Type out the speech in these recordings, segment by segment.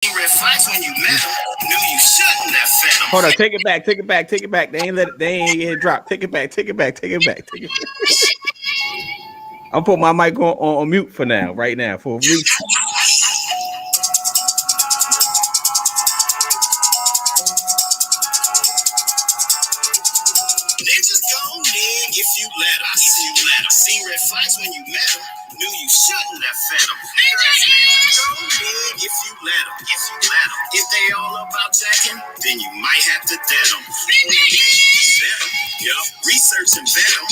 Red flags when you met him. Knew you shouldn't have fed him. Hold on, take it back. They ain't let it. They ain't get it drop. Take it back. I'll put my mic on mute for now, right now, for at least. Niggas gon' nig if you let them. Seen red flags when you met him. Knew you shouldn't have fed them. Niggas gon' nig if you let them. If they all about jacking, then you might have to dead them. Yup, research and vet them.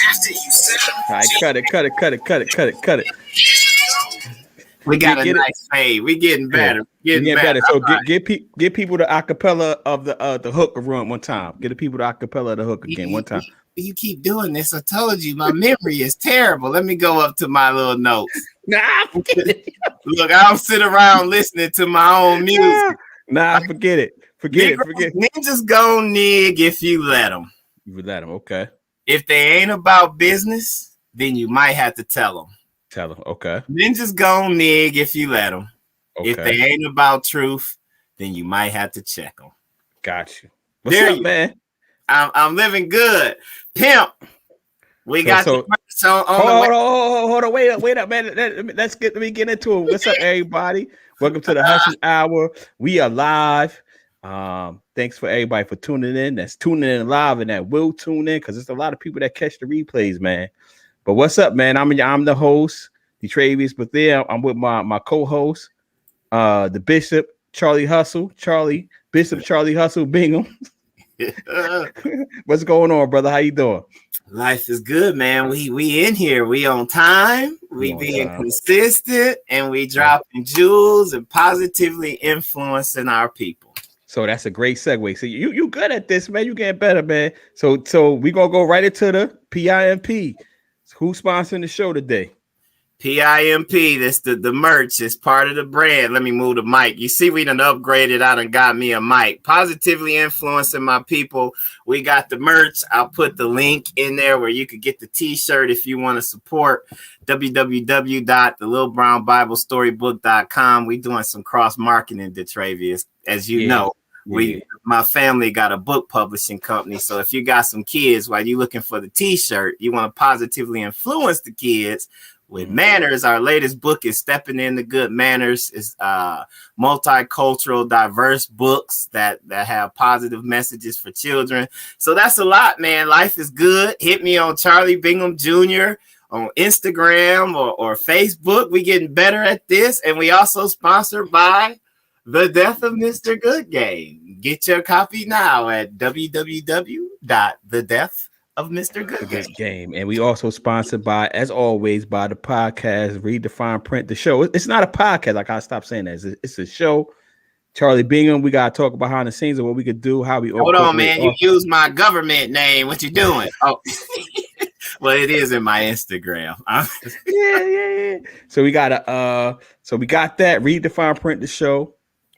After you set them. All right, cut it. We got a nice fade. We getting better. Getting better. So get people the acapella of the hook run one time. Get the people the acapella of the hook again one time. You keep doing this. I told you my memory is terrible. Let me go up to my little notes. Look, I don't sit around listening to my own music. Forget it. Ninjas gon' nig if you let them. You would let them, okay. If they ain't about business, then you might have to tell them. Okay. Ninjas gon' nig if you let them. Okay. If they ain't about truth, then you might have to check them. Got you. What's up, man? I'm living good. Pimp. We got the merch on hold on, wait up, man. Let me get into it. What's up, everybody? Welcome to the HUSL Hour. We are live. Thanks for everybody for tuning in. That's tuning in live and that will tune in because there's a lot of people that catch the replays, man. But what's up, man? I'm the host, DeTravius Bethea. I'm with my co-host, the Bishop Charlie HUSL, Bishop Charlie HUSL Bingham. What's going on, brother? How you doing? Life is good, man. We in here. We on time. We being consistent, and we dropping jewels and positively influencing our people. So that's a great segue. So you good at this, man. You getting better, man. So we gonna go right into the PIMP. Who's sponsoring the show today? PIMP. This the merch is part of the brand. Let me move the mic. You see, we done upgraded. I done got me a mic. Positively influencing my people. We got the merch. I'll put the link in there where you could get the t-shirt if you want to support. www.thelittlebrownbiblestorybook.com. We doing some cross marketing, DeTravius. As you know, my family got a book publishing company. So if you got some kids while you looking for the t-shirt, you want to positively influence the kids with manners. Our latest book is Stepping Into Good Manners. It's multicultural, diverse books that have positive messages for children. So that's a lot, man. Life is good. Hit me on Charlie Bingham Jr. on Instagram or Facebook. We getting better at this. And we also sponsored by The Death of Mr. Good Game. Get your copy now at www.thedeathofmrgoodgame. Of Mr. Good Game. And we also sponsored by, as always, by the podcast Read, Define, Print, the show. It's not a podcast. Like I stopped saying that. It's a show. Charlie Bingham, we gotta talk behind the scenes of what we could do, how we hold on, man. You use my government name. What you doing? Oh, well, it is in my Instagram. Yeah. So we got that. Read, Define, Print, the show.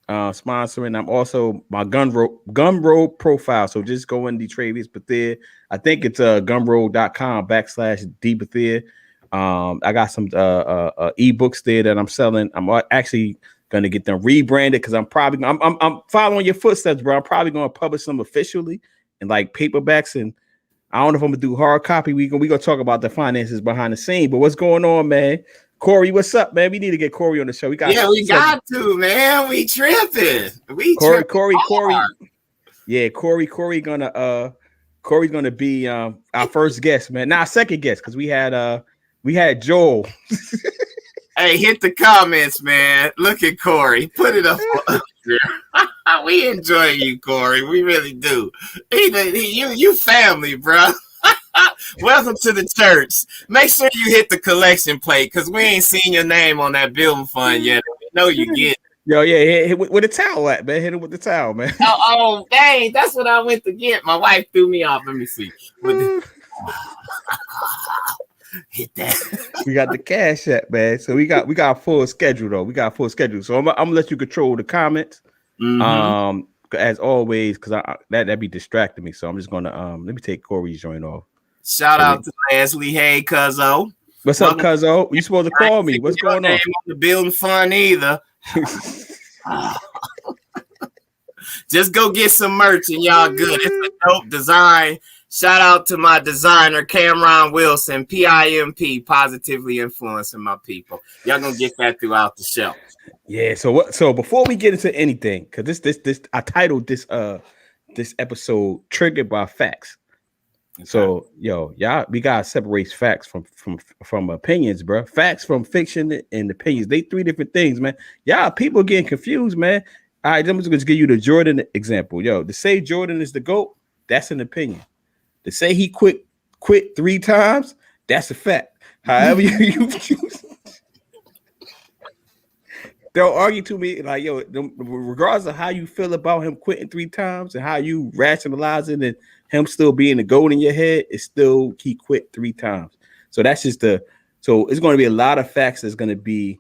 Sponsoring. I'm also my Gumroad profile. So just go in DeTravius Bethea. I think it's gumroad.com/dbethea. I got some ebooks there that I'm selling. I'm actually gonna get them rebranded because I'm following your footsteps, bro. I'm probably gonna publish them officially in like paperbacks, and I don't know if I'm gonna do hard copy. We gonna talk about the finances behind the scene. But what's going on, man? Corey, what's up, man? We need to get Corey on the show. We got to, man. We tripping. Corey. Yeah, Corey's gonna be our first guest, man. Now second guest, because we had Joel. Hey, hit the comments, man. Look at Corey. Put it up. We enjoy you, Corey. We really do. You family, bro. Welcome to the church. Make sure you hit the collection plate because we ain't seen your name on that building fund yet. We know you get it. Yo, yeah, hit with the towel at, man. Hit it with the towel, man. Oh, dang. That's what I went to get. My wife threw me off. Let me see. Hit that. We got the cash app, man. So we got a full schedule, though. So I'm gonna let you control the comments. As always, because that'd be distracting me. So I'm just gonna let me take Corey's joint off. Shout out to Leslie. Hey, Cuzzo. What's up, Cuzzo? You supposed to call me. What's going on? The building fund either. Just go get some merch and y'all good. It's a dope design. Shout out to my designer, Cameron Wilson, PIMP, positively influencing my people. Y'all gonna get that throughout the show. Yeah. So before we get into anything, because this I titled this episode "Triggered by Facts." Okay. So y'all, we gotta separate facts from opinions, bro. Facts from fiction and opinions. They three different things, man. Y'all, people getting confused, man. All right, I'm just gonna give you the Jordan example. To say Jordan is the GOAT, that's an opinion. To say he quit 3 times, that's a fact. However you choose. They'll argue to me like, regardless of how you feel about him quitting 3 times and how you rationalizing and him still being the GOAT in your head, it's still he quit 3 times. So that's just so it's going to be a lot of facts that's going to be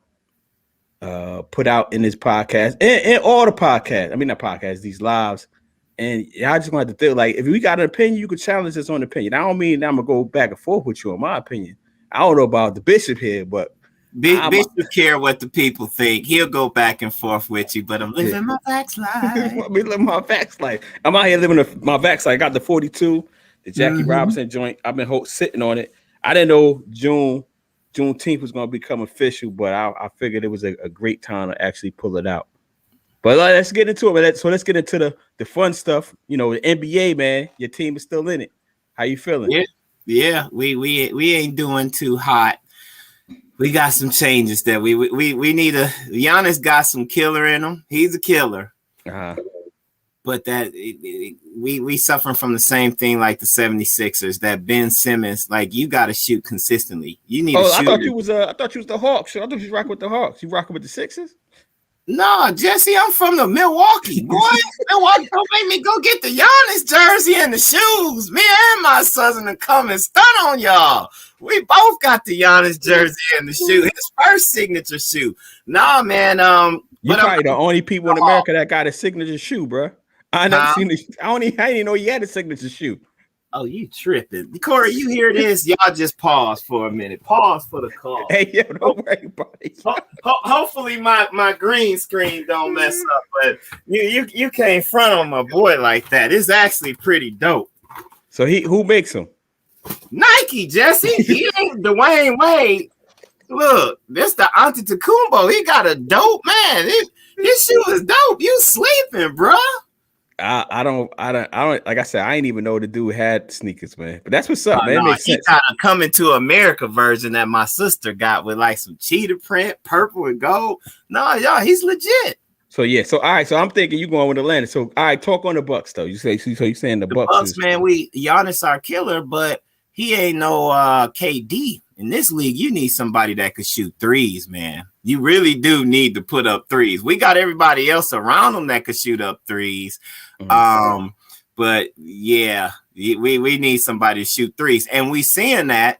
put out in this podcast and all the podcasts. I mean, not podcasts, these lives. And I just want to feel like if we got an opinion, you could challenge us on the opinion. I don't mean I'm gonna go back and forth with you on my opinion. I don't know about the bishop here, but Bishop care what the people think. He'll go back and forth with you, but I'm living my facts life. I'm living my facts life. I'm out here living my facts life. I got the 42, the Jackie Robinson joint. I've been sitting on it. I didn't know Juneteenth was gonna become official, but I figured it was a great time to actually pull it out. But let's get into it. So let's get into the fun stuff. The NBA, man. Your team is still in it. How you feeling? Yeah. We ain't doing too hot. We got some changes that we need. Giannis got some killer in him. He's a killer. But that we suffering from the same thing like the 76ers. That Ben Simmons, like you got to shoot consistently. You need. I thought you was the Hawks. I thought you was rocking with the Hawks. You rocking with the Sixers? No, Jesse, I'm from the Milwaukee, boy. Milwaukee, don't make me go get the Giannis jersey and the shoes. Me and my sons are coming stun on y'all. We both got the Giannis jersey and the shoe. His first signature shoe. Nah, man. You're probably the only people in America that got a signature shoe, bro. I never seen it. I didn't know you had a signature shoe. Oh, you tripping. Corey, you hear this? Y'all just pause for a minute. Pause for the call. Hey, don't worry about it. Hopefully my green screen don't mess up, but you can't front on my boy like that. It's actually pretty dope. So who makes them? Nike, Jesse. He ain't Dwayne Wade. Look, this the Antetokounmpo. He got a dope man. His shoe is dope. You sleeping, bro? I don't like I said, I didn't even know the dude had sneakers, man. But that's what's up, man. It makes sense. He got a Coming to America version that my sister got with like some cheetah print, purple and gold. No, y'all, he's legit. So yeah, so all right, so I'm thinking you going with Atlanta. So all right, talk on the Bucks though. You saying the Bucks, man. Giannis our killer, but he ain't no KD. In this league, you need somebody that could shoot threes, man. You really do need to put up threes. We got everybody else around them that could shoot up threes. But yeah, we need somebody to shoot threes. And we seeing that,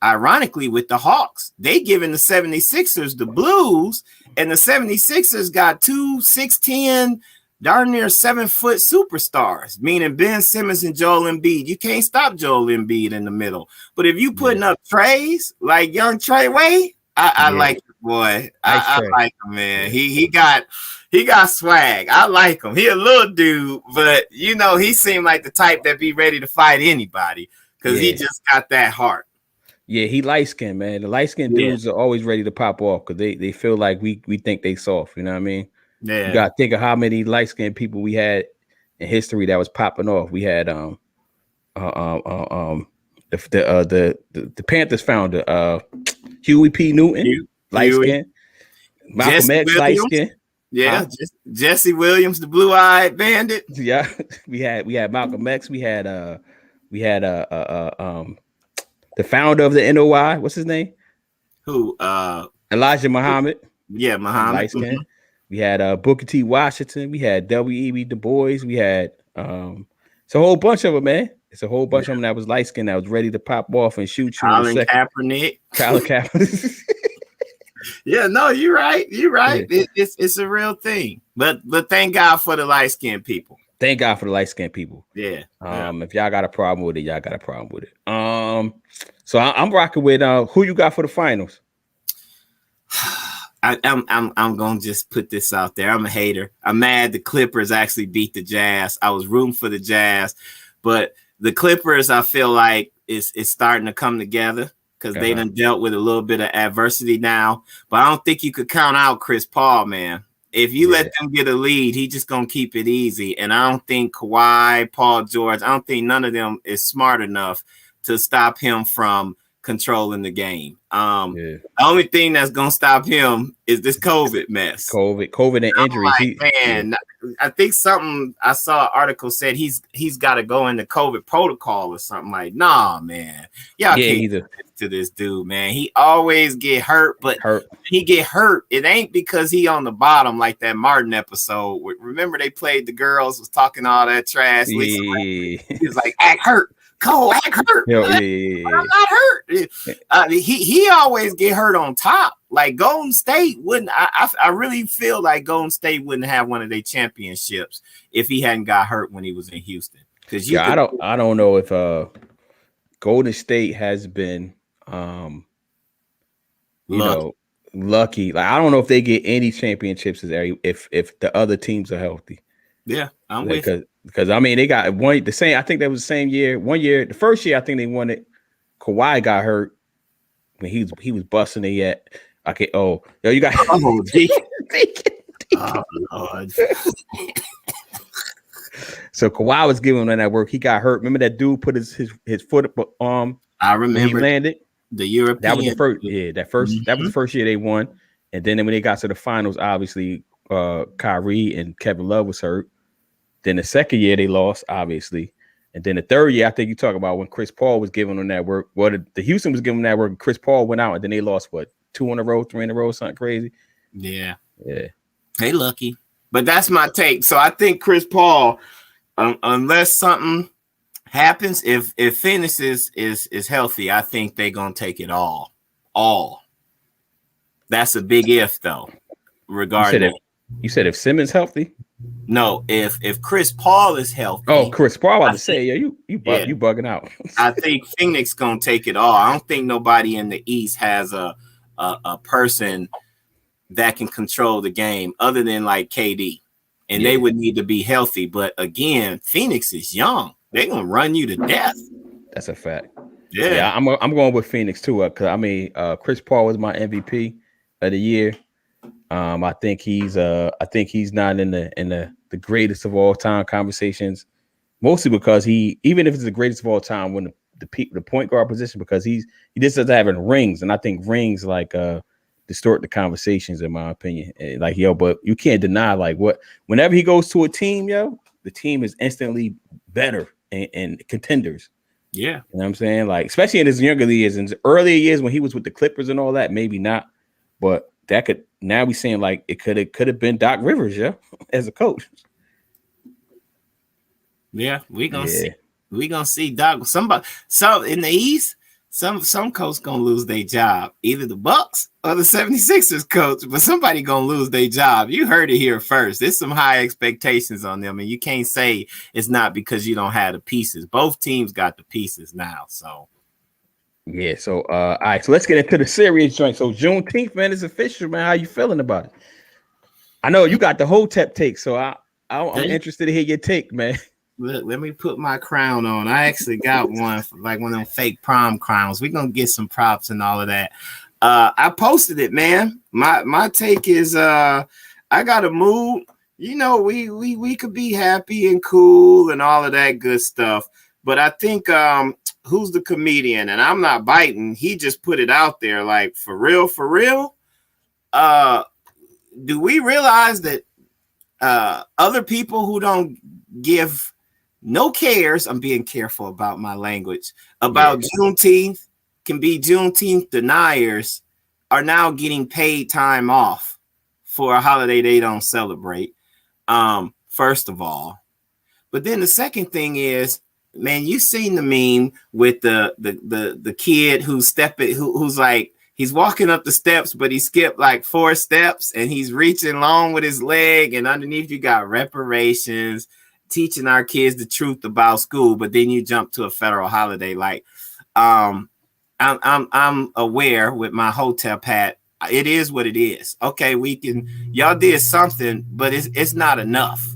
ironically, with the Hawks. They giving the 76ers the blues, and the 76ers got 2 6'10", darn near 7-foot superstars, meaning Ben Simmons and Joel Embiid. You can't stop Joel Embiid in the middle. But if you putting up trays like young Trey Way, I like the boy. I like him, man. He got swag. I like him. He a little dude, but he seemed like the type that be ready to fight anybody because he just got that heart. Yeah, he light skinned, man. The light skinned dudes are always ready to pop off because they feel like we think they soft. You know what I mean? Yeah. You gotta think of how many light skinned people we had in history that was popping off. We had the Panthers founder Huey P. Newton, light skin. Malcolm X, light skin. Yeah, Jesse Williams, the blue-eyed bandit. Yeah, we had Malcolm X. We had the founder of the NOI. What's his name? Who? Elijah Muhammad. Yeah, Muhammad. Light skin. We had Booker T. Washington. We had W.E.B. Du Bois. We had it's a whole bunch of them, man. It's a whole bunch of them that was light skinned that was ready to pop off and shoot you. Colin Kaepernick. Yeah, no, you're right. You're right. Yeah. It's a real thing. But thank God for the light skinned people. Thank God for the light skinned people. Yeah. If y'all got a problem with it, y'all got a problem with it. So I'm rocking with who you got for the finals. I'm gonna just put this out there. I'm a hater. I'm mad the Clippers actually beat the Jazz. I was rooting for the Jazz, but the Clippers, I feel like is starting to come together because they done dealt with a little bit of adversity now. But I don't think you could count out Chris Paul, man. If you let them get a lead, he just gonna keep it easy. And I don't think Kawhi, Paul George, I don't think none of them is smart enough to stop him from controlling the game. The only thing that's gonna stop him is this COVID mess. COVID and injuries. I think I saw an article said he's got to go into COVID protocol or something. Like, nah, man, y'all can't do to this dude, man. He always get hurt, but he get hurt. It ain't because he on the bottom like that Martin episode. Remember they played the girls was talking all that trash. He was like, act hurt. Cole, act hurt. I'm not hurt. He always get hurt on top. Like Golden State wouldn't. I really feel like Golden State wouldn't have one of their championships if he hadn't got hurt when he was in Houston. Because I don't know if Golden State has been lucky. Like I don't know if they get any championships if the other teams are healthy. Yeah, I'm with you. Because I mean they got the same. I think that was the same year. One year, the first year I think they won it. Kawhi got hurt when he was busting it yet. Okay. Oh, yo, you got. Oh, Lord. So Kawhi was giving him that work. He got hurt. Remember that dude put his foot up. I remember he landed. The European. That was the first. Yeah, that was the first year they won. And then when they got to the finals, obviously Kyrie and Kevin Love was hurt. Then the second year they lost, obviously. And then the third year, I think you talk about when Chris Paul was giving them that work. Well, the Houston was giving them that work. And Chris Paul went out, and then they lost, 2 in a row, 3 in a row, something crazy. Yeah. They lucky. But that's my take. So I think Chris Paul, unless something happens, if Phoenix is healthy, I think they're going to take it all. That's a big if, though, regarding You said if Simmons healthy? No, if Chris Paul is healthy. Oh, Chris Paul, I was to say, you bugging out. I think Phoenix gonna take it all. I don't think nobody in the East has a person that can control the game other than like KD, and they would need to be healthy. But again, Phoenix is young; they're gonna run you to death. That's a fact. Yeah, I'm going with Phoenix too. Because I mean, Chris Paul was my MVP of the year. I think he's not in the greatest of all time conversations, mostly because even if it's the greatest of all time when the point guard position, because he just doesn't have rings, and I think rings distort the conversations in my opinion. Like but you can't deny whenever he goes to a team, the team is instantly better and contenders. Yeah, you know what I'm saying? Like especially in his younger years, in his earlier years when he was with the Clippers and all that, maybe not, but that could now we saying like it could have been Doc Rivers, as a coach. Yeah, we gonna see Doc. Some in the East, some coach gonna lose their job, either the Bucks or the 76ers coach, but somebody gonna lose their job. You heard it here first. There's some high expectations on them, and you can't say it's not because you don't have the pieces. Both teams got the pieces now, so. Yeah, so all right, so let's get into the serious joint. So Juneteenth, man, is official, man. How you feeling about it? I know you got the Hotep take, so I'm interested to hear your take, man. Look, let me put my crown on. I actually got one, like one of them fake prom crowns. We're gonna get some props and all of that. I posted it, man. My take is I got a mood. You know, we could be happy and cool and all of that good stuff, but I think who's the comedian? And I'm not biting. He just put it out there, like for real. Do we realize that other people who don't give no cares, I'm being careful about my language, about Juneteenth, can be Juneteenth deniers, are now getting paid time off for a holiday they don't celebrate, first of all. But then the second thing is, man, you seen the meme with the kid who's like, he's walking up the steps, but he skipped like 4 steps and he's reaching long with his leg, and underneath you got reparations, teaching our kids the truth about school, but then you jump to a federal holiday. Like, I'm aware with my Hotep hat It is what it is. Okay, y'all did something, but it's not enough.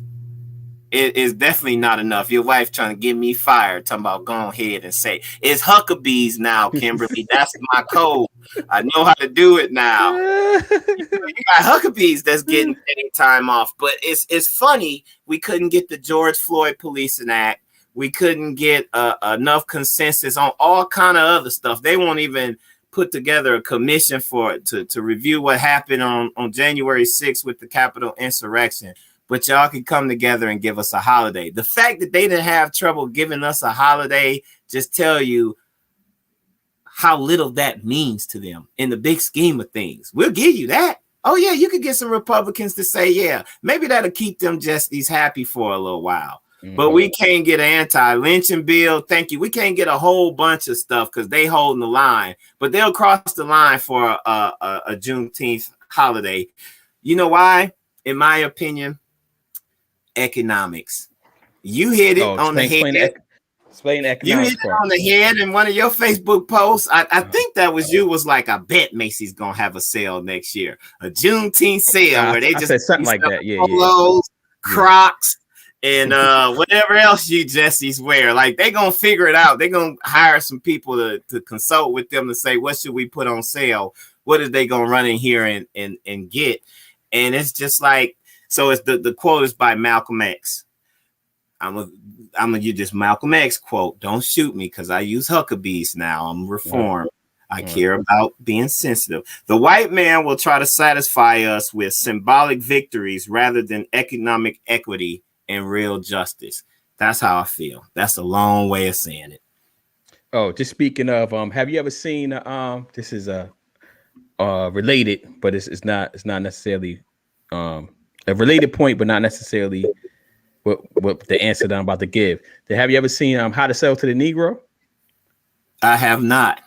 It is definitely not enough. Your wife trying to get me fired, talking about go ahead and say it's Huckabees now, Kimberly. That's my code. I know how to do it now. You got Huckabees that's getting any time off, but it's funny. We couldn't get the George Floyd Policing Act. We couldn't get enough consensus on all kind of other stuff. They won't even put together a commission to review what happened on January 6th with the Capitol insurrection. But y'all can come together and give us a holiday. The fact that they didn't have trouble giving us a holiday just tell you how little that means to them in the big scheme of things. We'll give you that. Oh, yeah, you could get some Republicans to say, yeah, maybe that'll keep them just these happy for a little while. Mm-hmm. But we can't get an anti-lynching bill. Thank you. We can't get a whole bunch of stuff because they holding the line. But they'll cross the line for a Juneteenth holiday. You know why? In my opinion, economics. You hit it on the head. Explain economics. You hit it on the head in one of your Facebook posts. I think that was you. Was like, I bet Macy's gonna have a sale next year, a Juneteenth sale where they just said something like that. Yeah, polos, Crocs, and whatever else you Jessies wear. Like they gonna figure it out. They're gonna hire some people to consult with them to say what should we put on sale. What is they gonna run in here and get? And it's just like. So it's the quote is by Malcolm X. I'm gonna use this Malcolm X quote. Don't shoot me because I use Huckabees now. I'm reformed. I care about being sensitive. The white man will try to satisfy us with symbolic victories rather than economic equity and real justice. That's how I feel. That's a long way of saying it. Oh, just speaking of, have you ever seen? This is related, but it's not necessarily a related point, but not necessarily what the answer that I'm about to give. Have you ever seen How to Sell to the Negro? I have not.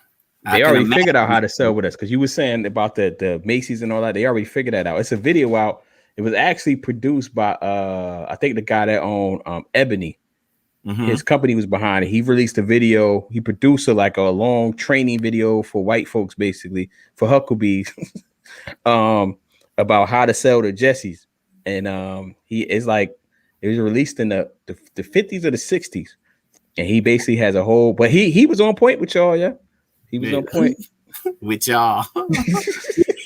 They already figured out how to sell with us because you were saying about the Macy's and all that. They already figured that out. It's a video out. It was actually produced by I think the guy that owned Ebony. Mm-hmm. His company was behind it. He released a video. He produced a long training video for white folks, basically for Huckabees, about how to sell to Jesse's. And it was released in the 50s or the 60s, and he basically has a whole. But he was on point with y'all, yeah. He was on point with y'all.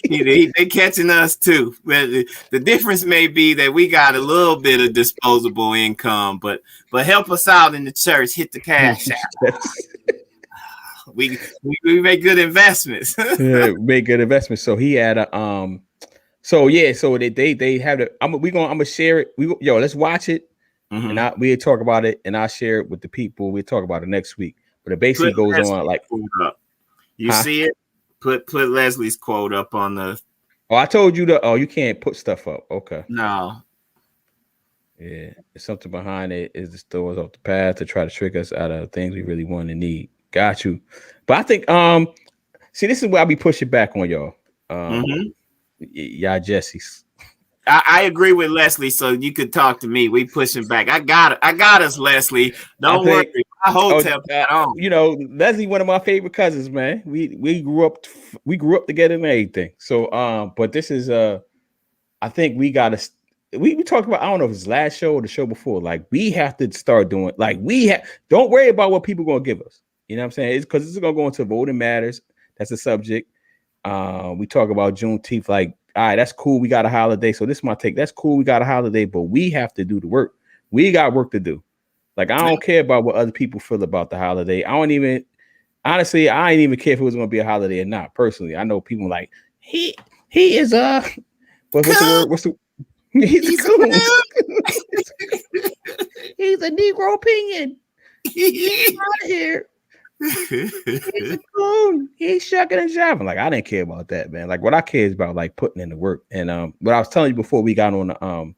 They catching us too. But the difference may be that we got a little bit of disposable income, but help us out in the church. Hit the cash out. we make good investments. Yeah, make good investments. So he had a So they have it. I'm gonna share it. Let's watch it, and we'll talk about it, and I'll share it with the people. We'll talk about it next week. But it basically goes on like you see it. Put Leslie's quote up on the. Oh, I told you you can't put stuff up. Okay. No. Yeah, there's something behind it. Is the stores off the path to try to trick us out of things we really want and need. Got you. But I think see, this is where I'll be pushing back on y'all. Y'all Jesse's. I agree with Leslie, so you could talk to me. We pushing back. I got us, Leslie. Don't worry. My hotel Leslie, one of my favorite cousins, man. We grew up together and everything. So but this is I think we gotta we talked about, I don't know if it's last show or the show before. Like we have to start doing don't worry about what people gonna give us. You know what I'm saying? It's because this is gonna go into voting matters. That's the subject. We talk about Juneteenth, like, all right, that's cool. We got a holiday. So this is my take. That's cool. We got a holiday, but we have to do the work. We got work to do. Like, I don't care about what other people feel about the holiday. I ain't even care if it was going to be a holiday or not. Personally, I know people like, he is but what's the word? He's a coon. He's a Negro opinion. He's out of here. He's a coon. He's shucking and jiving. Like, I didn't care about that, man. Like, what I care is about like putting in the work. And what I was telling you before we got on the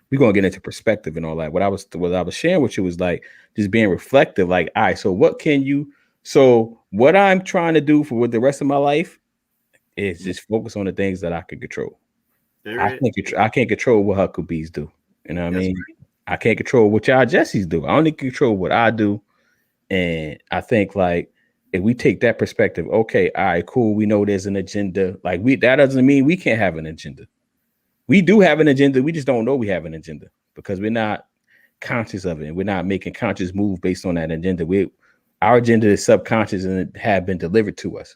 we're gonna get into perspective and all that. What I was sharing with you was like just being reflective. Like, all right, so what I'm trying to do with the rest of my life is just focus on the things that I can control. I can't control what Huckabees do. You know what I mean? Right. I can't control what y'all Jessies do. I only control what I do. And I think like if we take that perspective, okay, all right, cool. We know there's an agenda. Like that doesn't mean we can't have an agenda. We do have an agenda. We just don't know we have an agenda because we're not conscious of it. And we're not making conscious move based on that agenda. Our agenda is subconscious and it have been delivered to us.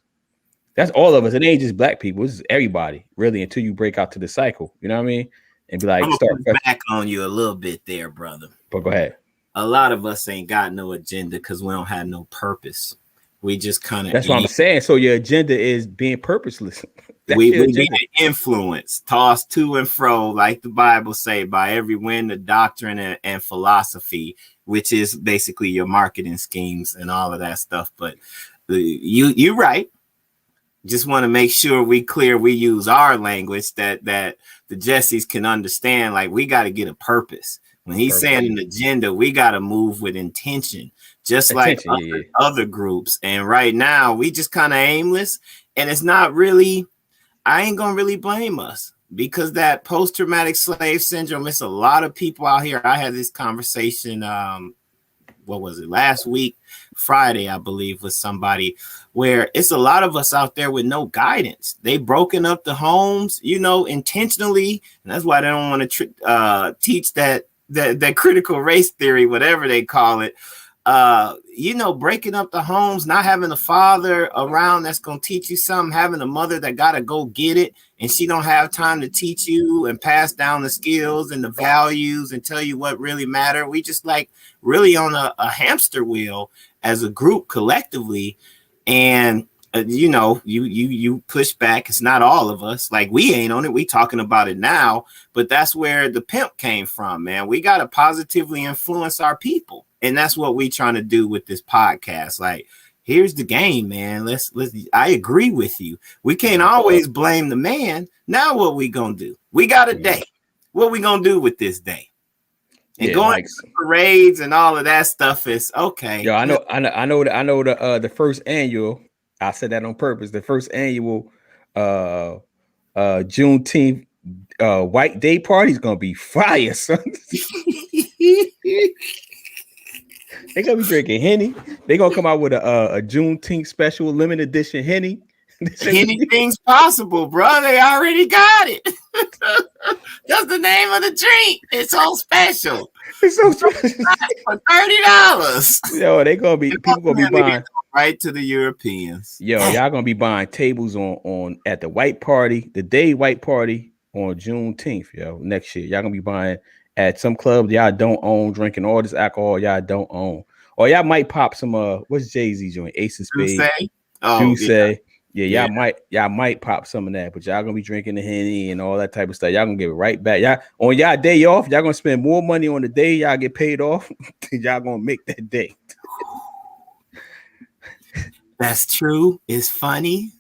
That's all of us. It ain't just black people. It's everybody, really, until you break out to the cycle. You know what I mean? And be like, I'm gonna push back on you a little bit there, brother. But go ahead. A lot of us ain't got no agenda because we don't have no purpose. We just kind of. That's what I'm saying. So your agenda is being purposeless. we get influence, tossed to and fro, like the Bible say, by every wind of doctrine and philosophy, which is basically your marketing schemes and all of that stuff. But you're right. Just want to make sure we use our language that the Jessies can understand. Like, we got to get a purpose. When he's saying an agenda, we got to move with intention, just like other groups. And right now, we just kind of aimless. And it's not really, I ain't going to really blame us because that post-traumatic slave syndrome, it's a lot of people out here. I had this conversation, what was it, last week, Friday, I believe, with somebody where it's a lot of us out there with no guidance. They broken up the homes, intentionally. And that's why they don't want to teach that critical race theory, whatever they call it. Breaking up the homes, not having a father around that's going to teach you something, having a mother that got to go get it. And she don't have time to teach you and pass down the skills and the values and tell you what really matter. We just really on a hamster wheel as a group collectively. And, you push back. It's not all of us. Like, we ain't on it. We talking about it now, but that's where the pimp came from, man. We got to positively influence our people. And that's what we trying to do with this podcast. Like, here's the game, man. Let's I agree with you. We can't always blame the man. Now what we going to do? We got a day. What we going to do with this day? And going to parades and all of that stuff is okay. Yo, I know the first annual, I said that on purpose. The first annual Juneteenth White Day party is gonna be fire, son. They're gonna be drinking Henny. They're gonna come out with a Juneteenth special limited edition Henny. Anything's possible, bro. They already got it. That's the name of the drink. It's so special. It's so special. For $30. Yo, people gonna be buying right to the Europeans. Yo, y'all gonna be buying tables on at the white party, the day white party on Juneteenth, yo, next year. Y'all gonna be buying at some clubs y'all don't own, drinking all this alcohol y'all don't own. Or y'all might pop some what's Jay-Z joint? Ace of Spades. Yeah, y'all might pop some of that, but y'all gonna be drinking the Henny and all that type of stuff. Y'all gonna give it right back. Y'all on y'all day off, y'all gonna spend more money on the day y'all get paid off than y'all gonna make that day. That's true. It's funny,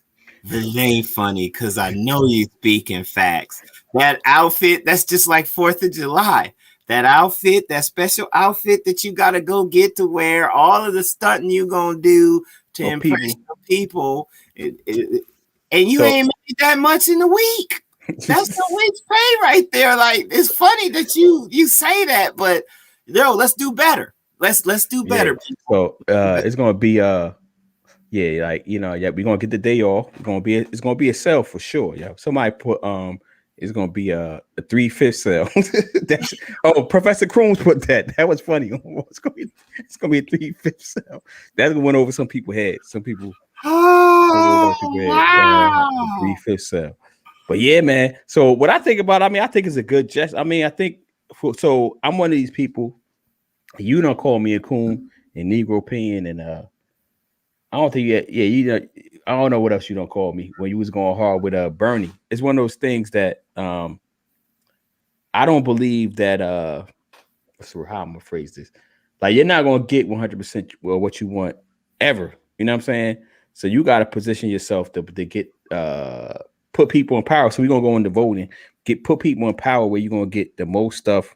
but it ain't funny because I know you speaking facts. That outfit, that's just like 4th of July. That outfit, that special outfit that you gotta go get to wear, all of the stunting you gonna do to impress people. And you ain't made that much in a week. That's the week's pay right there. Like, it's funny that you say that, but let's do better. Let's do better. Yeah. So it's gonna be we're gonna get the day off. It's gonna be a sale for sure. Yeah, somebody put it's gonna be a 3/5 sale. Professor Crooms put that. That was funny. It's gonna be a 3/5 sale. That's gonna went over some people's heads. Some people. Oh, wow. 3/5 sale. But yeah, man. So what I think about, I think it's a good gesture. So I'm one of these people. You don't call me a coon and Negro Pen, and I don't think I don't know what else you don't call me when you was going hard with Bernie. It's one of those things that I don't believe that how I'm gonna phrase this. Like, you're not gonna get 100% what you want ever. You know what I'm saying? So you got to position yourself to get put people in power. So we're gonna go into voting, put people in power where you're gonna get the most stuff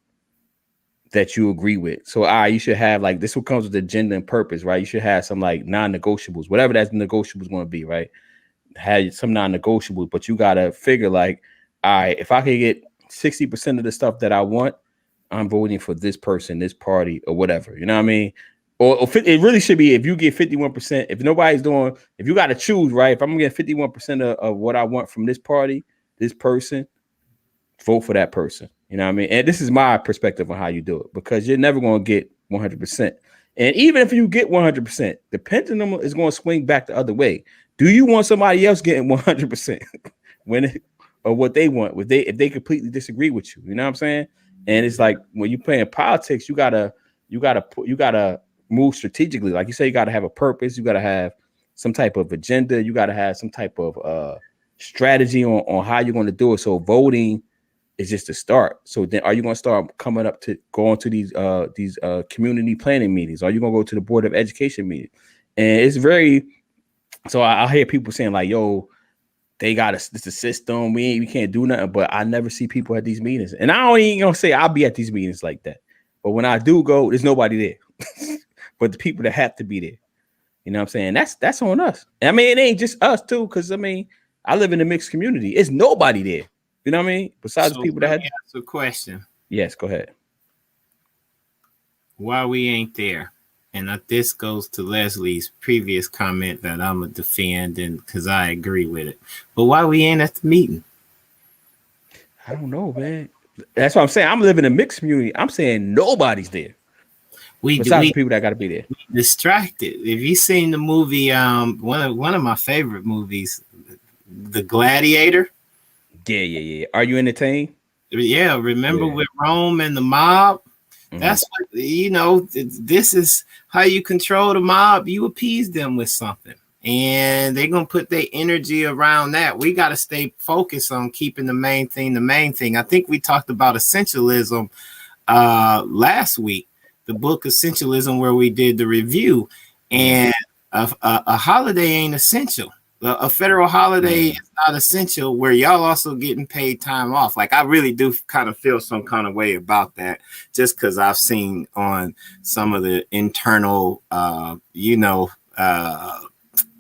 that you agree with. So you should have, like, this what comes with agenda and purpose, right? You should have some like non-negotiables, whatever that negotiables going to be, right? Have some non-negotiables, but you got to figure, like, all right, if I can get 60% of the stuff that I want, I'm voting for this person, this party, or whatever. You know what I mean? or it really should be if you get 51%. If nobody's doing, if you got to choose, right? If I'm gonna get 51% of what I want from this party, this person, vote for that person. You know what I mean? And this is my perspective on how you do it, because you're never going to get 100%. And even if you get 100%, the pendulum is going to swing back the other way. Do you want somebody else getting 100% or what they want? If they completely disagree with you, you know what I'm saying? And it's like when you're playing politics, you gotta move strategically. Like you say, you gotta have a purpose. You gotta have some type of agenda. You gotta have some type of strategy on how you're going to do it. So voting is just a start. So then, are you going to start going to these community planning meetings? Are you going to go to the Board of Education meeting? And it's very. So I hear people saying like, "Yo, they got it's a system. We can't do nothing." But I never see people at these meetings, and I don't even gonna say I'll be at these meetings like that. But when I do go, there's nobody there, but the people that have to be there. You know what I'm saying? That's on us. I mean, it ain't just us too, because I mean, I live in a mixed community. It's nobody there. You know what I mean? Besides the people that had. Ask a question. Yes, go ahead. Why we ain't there? And this goes to Leslie's previous comment that I'm gonna defend, and because I agree with it. But why we ain't at the meeting? I don't know, man. That's what I'm saying. I'm living in a mixed community. I'm saying nobody's there. Besides the people that got to be there. Distracted. If you seen the movie, one of my favorite movies, The Gladiator. Yeah. Are you entertained? Yeah. Remember with Rome and the mob? Mm-hmm. That's what, this is how you control the mob. You appease them with something, and they're going to put their energy around that. We got to stay focused on keeping the main thing. I think we talked about essentialism last week, the book Essentialism, where we did the review, and a holiday ain't essential. A federal holiday is not essential, where y'all also getting paid time off. Like, I really do kind of feel some kind of way about that, just because I've seen on some of the internal,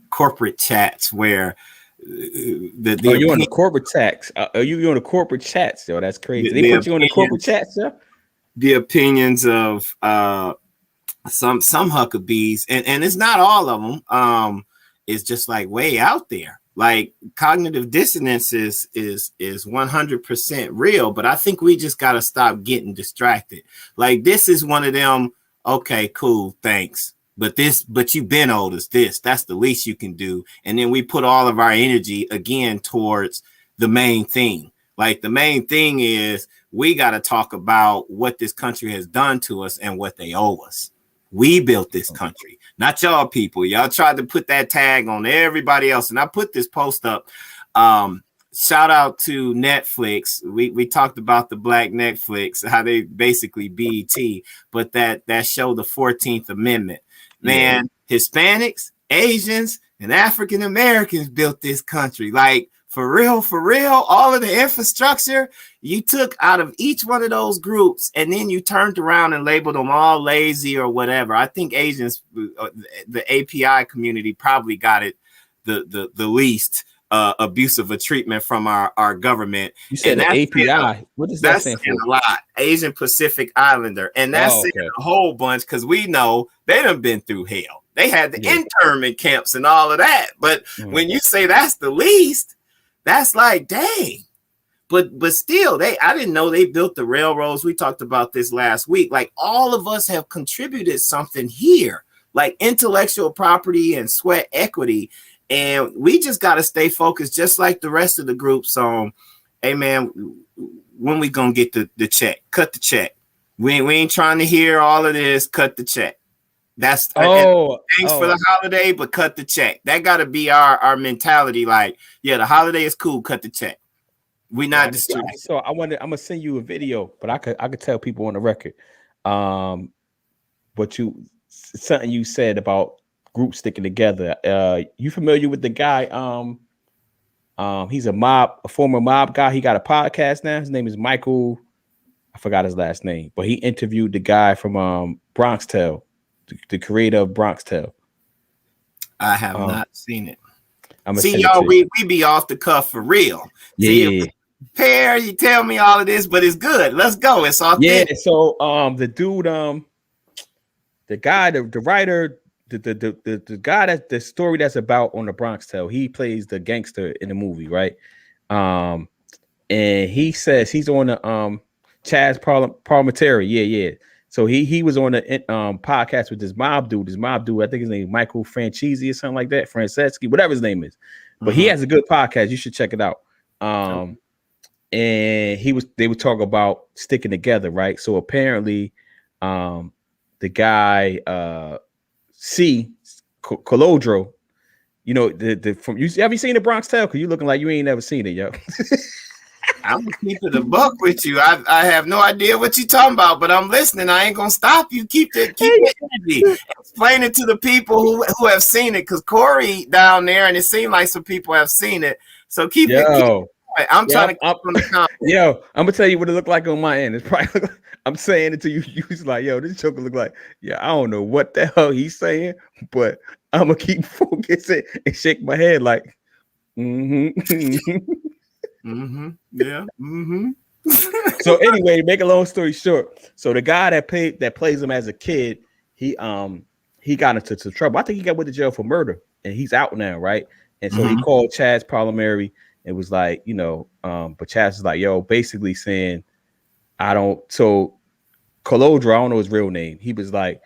corporate chats where you're on the corporate chats. Are you on the corporate chats, yo? That's crazy. They put you on the corporate chats, yo? The opinions of some Huckabees, and it's not all of them. It's just like way out there. Like, cognitive dissonance is 100% real, but I think we just got to stop getting distracted. Like, this is one of them. Okay, cool, thanks. But you've been owed us this. That's the least you can do. And then we put all of our energy again towards the main thing. Like, the main thing is we got to talk about what this country has done to us and what they owe us. We built this country, not y'all people. Y'all tried to put that tag on everybody else. And I put this post up. Shout out to Netflix. We talked about the Black Netflix, how they basically BET, but that show, the 14th Amendment. Man, Hispanics, Asians, and African Americans built this country. Like, for real, all of the infrastructure you took out of each one of those groups, and then you turned around and labeled them all lazy or whatever. I think Asians, the API community, probably got it the least abusive of treatment from our government. You said the API. What does that stand for? A lot. Asian Pacific Islander. And that's a whole bunch, because we know they done been through hell. They had the internment camps and all of that. But when you say that's the least, that's like, dang. But still, I didn't know they built the railroads. We talked about this last week. Like, all of us have contributed something here, like intellectual property and sweat equity. And we just got to stay focused, just like the rest of the groups, on, hey, man, when we going to get the check? Cut the check. We ain't trying to hear all of this. Cut the check. That's thanks for the holiday, but cut the check. That got to be our mentality. Like, yeah, the holiday is cool. Cut the check. We not distracted. So I'm gonna send you a video, but I could tell people on the record. But something you said about groups sticking together. You familiar with the guy? He's a former mob guy. He got a podcast now. His name is Michael. I forgot his last name, but he interviewed the guy from Bronx Tale. The creator of Bronx Tale. I have not seen it. See, y'all, we be off the cuff for real. Yeah. Pear, you tell me all of this, but it's good. Let's go. It's authentic. Yeah. So the dude, the guy, the writer, the guy that the story that's about on the Bronx Tale, he plays the gangster in the movie, right? And he says he's on the Chaz Parliamentary, yeah. So he was on the podcast with this mob dude. I think his name is Michael Franchese or something like that, Franceschi, whatever his name is. But he has a good podcast. You should check it out. And they would talk about sticking together, right? So apparently, the guy C Colodro, you know, from you have you seen the Bronx Tale? Because you looking like you ain't never seen it, yo. I'm gonna keep it a buck with you. I have no idea what you're talking about, but I'm listening. I ain't gonna stop you. Keep the energy. Explain it to the people who have seen it, because Corey down there, and it seemed like some people have seen it. So keep it. I'm trying to keep on the comment. Yo, I'm gonna tell you what it looked like on my end. It's probably I'm saying it to you. You was like, yo, this joker look like, yeah, I don't know what the hell he's saying, but I'm gonna keep focusing and shake my head like, Yeah. So anyway, to make a long story short, so the guy that plays him as a kid, he got into trouble. I think he got went to jail for murder, and he's out now, right? And so he called Chaz Parliamentary and was like, you know, but Chaz is like, yo, basically saying, so Colodro, I don't know his real name. He was like,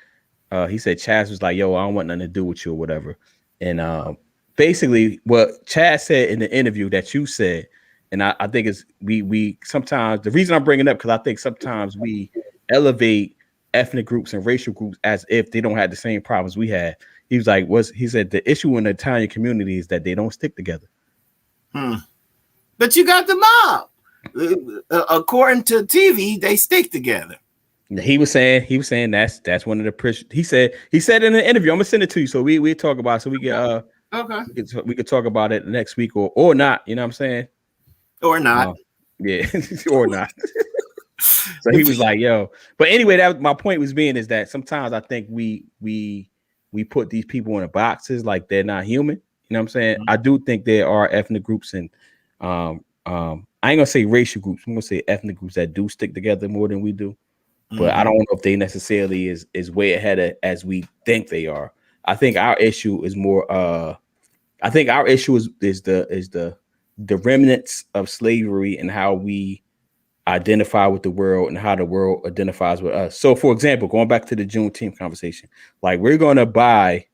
he said Chaz was like, yo, I don't want nothing to do with you or whatever. And basically what Chaz said in the interview that you said, and I think it's we sometimes, the reason I'm bringing it up, because I think sometimes we elevate ethnic groups and racial groups as if they don't have the same problems we had. He was like, he said the issue in the Italian community is that they don't stick together. But you got the mob. According to TV, they stick together. He was saying that's one of the he said in an interview. I'm gonna send it to you so we talk about it, so we get we could talk about it next week or not. You know what I'm saying? Or not. Yeah, or not. So he was like, yo. But anyway, that my point was being is that sometimes I think we put these people in the boxes like they're not human. You know what I'm saying? I do think there are ethnic groups and I ain't gonna say racial groups. I'm gonna say ethnic groups that do stick together more than we do. But I don't know if they necessarily is way ahead as we think they are. I think our issue is more. I think our issue is the remnants of slavery and how we identify with the world and how the world identifies with us. So, for example, going back to the Juneteenth conversation, like we're gonna buy,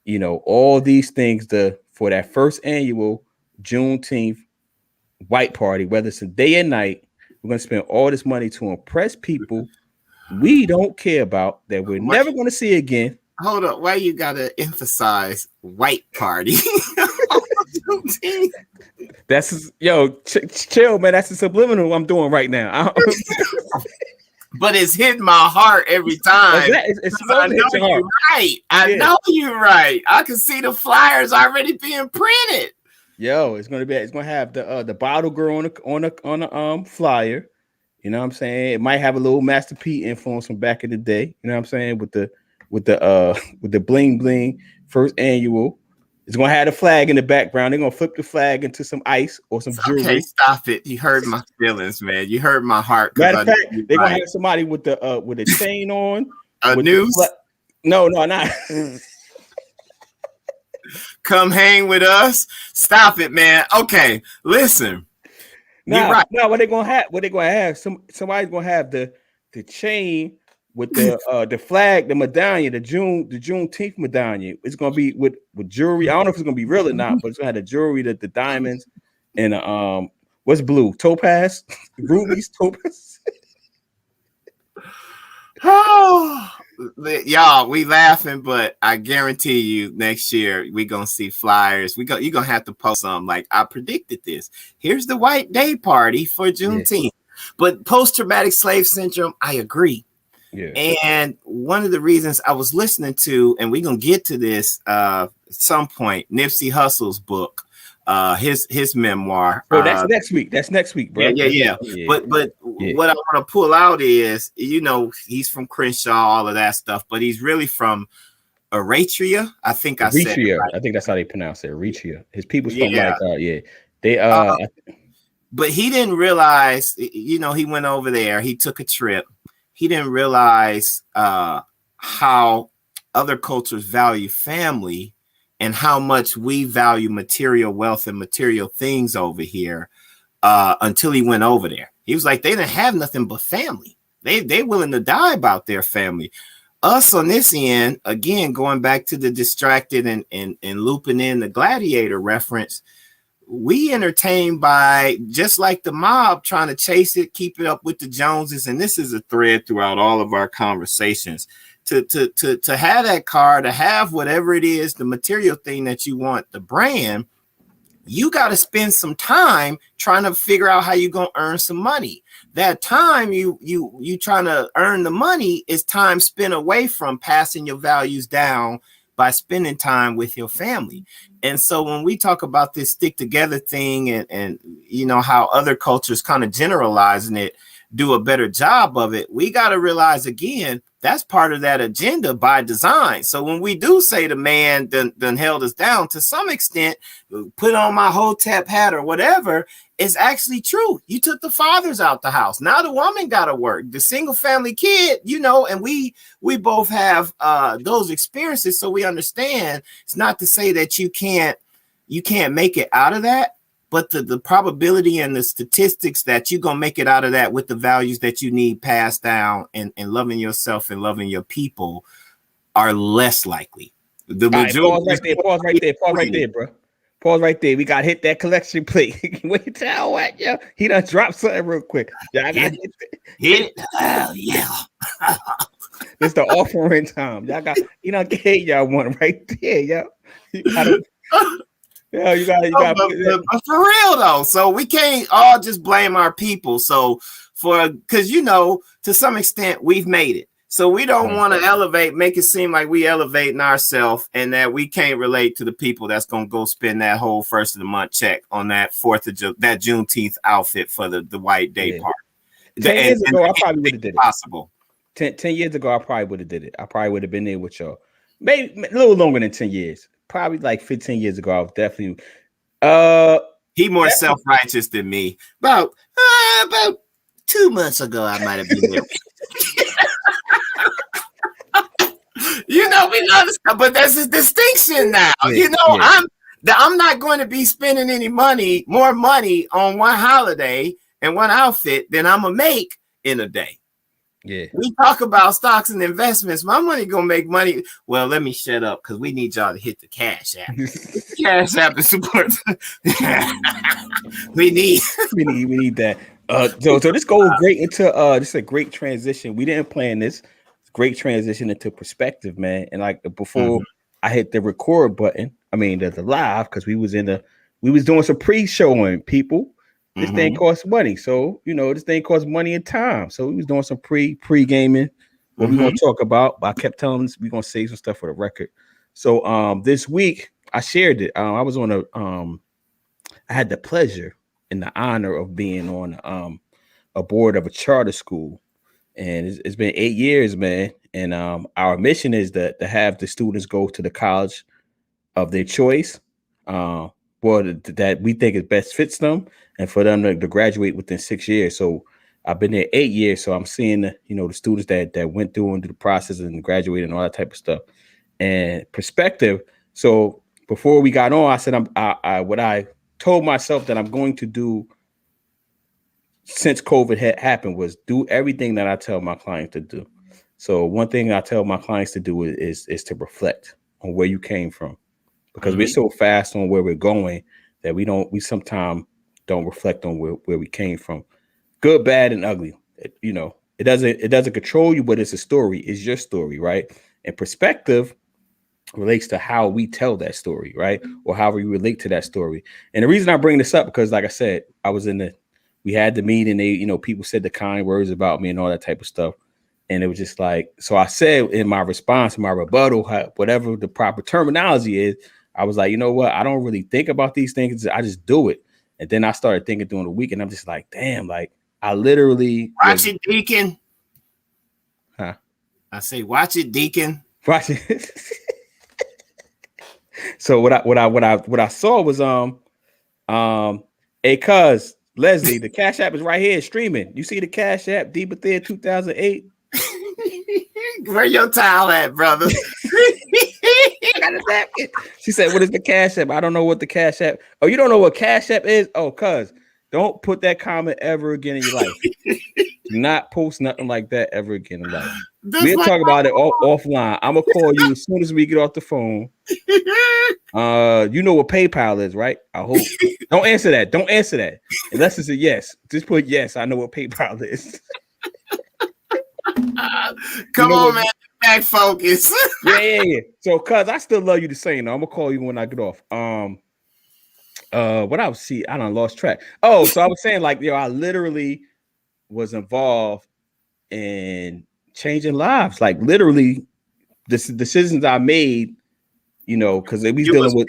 you know, all these things for that first annual Juneteenth white party, whether it's a day or night. We're gonna spend all this money to impress people we don't care about that we're never going to see again. Hold up, why you gotta emphasize white party? That's chill, man. That's the subliminal I'm doing right now. But it's hitting my heart every time. It's I know you're right. I know you're right. I can see the flyers already being printed. Yo, it's gonna have the bottle girl on the flyer. You know what I'm saying? It might have a little Master P influence from back in the day. You know what I'm saying? With the bling bling first annual. It's gonna have the flag in the background. They're gonna flip the flag into some ice or some jewelry. Okay, stop it. You hurt my feelings, man. You hurt my heart. Matter of fact, they're gonna have somebody with a chain on. A noose? No, not. Come hang with us. Stop it, man. Okay, listen. Right. No, what they gonna have? Somebody's gonna have the chain with the flag, the medallion, the Juneteenth medallion. It's gonna be with jewelry. I don't know if it's gonna be real or not, but it's gonna have the jewelry, the diamonds, and what's blue? Topaz, rubies, topaz. Oh, y'all, we laughing, but I guarantee you next year we gonna see flyers. You're gonna have to post some like I predicted this. Here's the white day party for Juneteenth. But post-traumatic slave syndrome, I agree. Yeah. And one of the reasons I was listening to, and we're gonna get to this at some point, Nipsey Hussle's book, his memoir. Oh, that's next week. That's next week, bro. Yeah. But what I want to pull out is, you know, he's from Crenshaw, all of that stuff, but he's really from Eritrea. I think I said it right. I think that's how they pronounce it. Eritrea. His people's from they but he didn't realize, you know, he went over there, he took a trip. He didn't realize how how other cultures value family and how much we value material wealth and material things over here until he went over there. He was like, they didn't have nothing but family. They willing to die about their family. Us on this end, again, going back to the distracted and looping in the gladiator reference, we entertained by just like the mob trying to chase it, keep it up with the Joneses. And this is a thread throughout all of our conversations. To have that car, to have whatever it is, the material thing that you want, the brand, you got to spend some time trying to figure out how you're going to earn some money. That time you trying to earn the money is time spent away from passing your values down by spending time with your family. And so when we talk about this stick together thing and you know, how other cultures kind of generalizing it, do a better job of it, we got to realize again, that's part of that agenda by design. So when we do say the man done held us down to some extent, put on my hotep hat or whatever, it's actually true. You took the fathers out the house. Now the woman got to work. The single family kid, you know, and we both have those experiences, so we understand. It's not to say that you can't make it out of that, but the probability and the statistics that you're going to make it out of that with the values that you need passed down and loving yourself and loving your people are less likely. The majority. Pause right there, bro. Pause right there. We got to hit that collection plate. Wait, tell what, yo. He done dropped something real quick. Yeah, I got to hit it. Oh, yeah. It's the offering time. Y'all got, you know, get y'all one right there, yo. You gotta, yeah, you got. But for real though, so we can't all just blame our people. So because you know, to some extent, we've made it. So we don't want to make it seem like we elevating ourselves and that we can't relate to the people that's gonna go spend that whole first of the month check on that that Juneteenth outfit for the white day party. 10 years ago, I probably would have did it. Possible. 10 years ago, I probably would have did it. I probably would have been there with y'all. Maybe a little longer than 10 years. Probably like 15 years ago, I was definitely. He more self-righteous than me. About 2 months ago, I might have been there. You know, we love stuff, but there's a distinction now. Yeah, you know, yeah. I'm not going to be spending more money on one holiday and one outfit than I'm gonna make in a day. Yeah, we talk about stocks and investments. My money gonna make money. Well, let me shut up because we need y'all to hit the Cash App. Cash App is support. we need that. So this goes great into this is a great transition. We didn't plan this. Great transition into perspective, man. And like before I hit the record button, I mean the live, because we was doing some pre-showing people. This thing costs money. So, you know, this thing costs money and time. So we was doing some pre-gaming. What we gonna talk about. But I kept telling us we're gonna save some stuff for the record. So this week I shared it. I was on I had the pleasure and the honor of being on a board of a charter school. And it's been 8 years, man. And our mission is to have the students go to the college of their choice, that we think it best fits them, and for them to graduate within 6 years. So I've been there 8 years. So I'm seeing the students that went through the process and graduated and all that type of stuff. And perspective. So before we got on, I said what I told myself that I'm going to do since COVID had happened was do everything that I tell my clients to do. So one thing I tell my clients to do is to reflect on where you came from, because we're so fast on where we're going that we sometimes don't reflect on where we came from. Good, bad, and ugly. It doesn't control you, but it's a story. It's your story, right? And perspective relates to how we tell that story, right? Or how we relate to that story. And the reason I bring this up, because like I said, we had the meeting, people said the kind words about me and all that type of stuff. And it was just like, so I said in my response, my rebuttal, whatever the proper terminology is, I was like, you know what? I don't really think about these things. I just do it. And then I started thinking during the week, and I'm just like, damn, like I literally watch it, Deacon. Huh? I say, watch it, Deacon. Watch it. So what I saw was hey, cuz Leslie, the Cash App is right here streaming. You see the Cash App, Bethea 2008. Where your towel at, brother? I got a napkin. She said, "What is the Cash App?" I don't know what the Cash App. Oh, you don't know what Cash App is? Oh, cuz don't put that comment ever again in your life. Do not post nothing like that ever again in life. We'll talk about it offline. I'm gonna call you as soon as we get off the phone. You know what PayPal is, right? I hope. Don't answer that. Don't answer that unless it's a yes. Just put yes. I know what PayPal is. Come on, man. Back focus. Yeah. So, cuz I still love you the same. I'm gonna call you when I get off. What I was see, I done lost track. Oh, so I was saying, like, I literally was involved in changing lives, like literally the decisions I made, because we was dealing with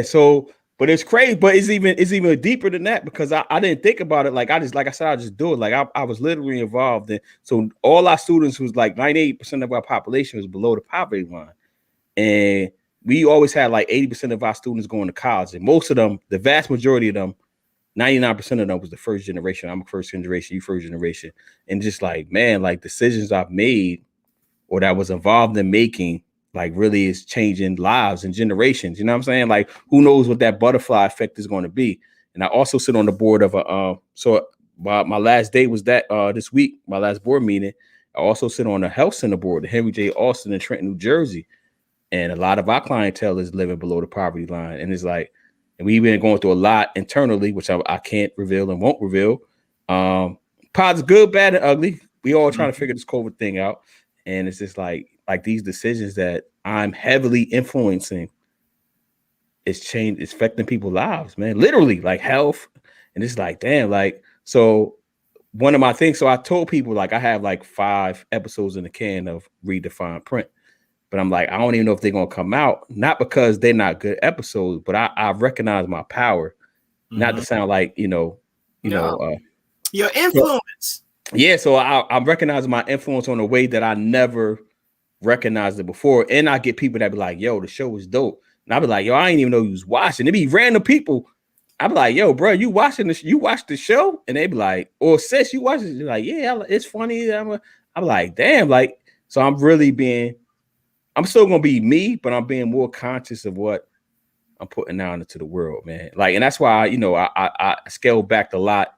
so, but it's crazy, but it's even deeper than that, because I didn't think about it. Like I said, I just do it. Like I was literally involved in, so all our students was like 98% of our population was below the poverty line. And we always had like 80% of our students going to college, and most of them, the vast majority of them, 99% of them was the first generation. I'm a first generation, you first generation. And just like, man, like decisions I've made or that I was involved in making, like really is changing lives and generations. You know what I'm saying? Like, who knows what that butterfly effect is going to be. And I also sit on the board of so my last day was that this week, my last board meeting. I also sit on the health center board, the Henry J. Austin in Trenton, New Jersey. And a lot of our clientele is living below the poverty line. And it's like, and we've been going through a lot internally, which I can't reveal and won't reveal. Pod's good, bad, and ugly. We all trying to figure this COVID thing out. And it's just like these decisions that I'm heavily influencing, it's affecting people's lives, man. Literally, like health. And it's like, damn, like, so one of my things, so I told people, like, I have like 5 episodes in the can of Redefined Print. But I'm like, I don't even know if they're going to come out, not because they're not good episodes, but I recognize my power, not to sound like, your influence. So I'm recognizing my influence on a way that I never recognized it before. And I get people that be like, yo, the show was dope. And I be like, yo, I didn't even know you was watching. It be random people. I be like, yo, bro, you watching this? You watch the show? And they be like, or sis, you watch it? They're like, yeah, it's funny. I'm like, damn, like, so I'm still gonna be me, but I'm being more conscious of what I'm putting out into the world, man. Like, and that's why I scaled back a lot,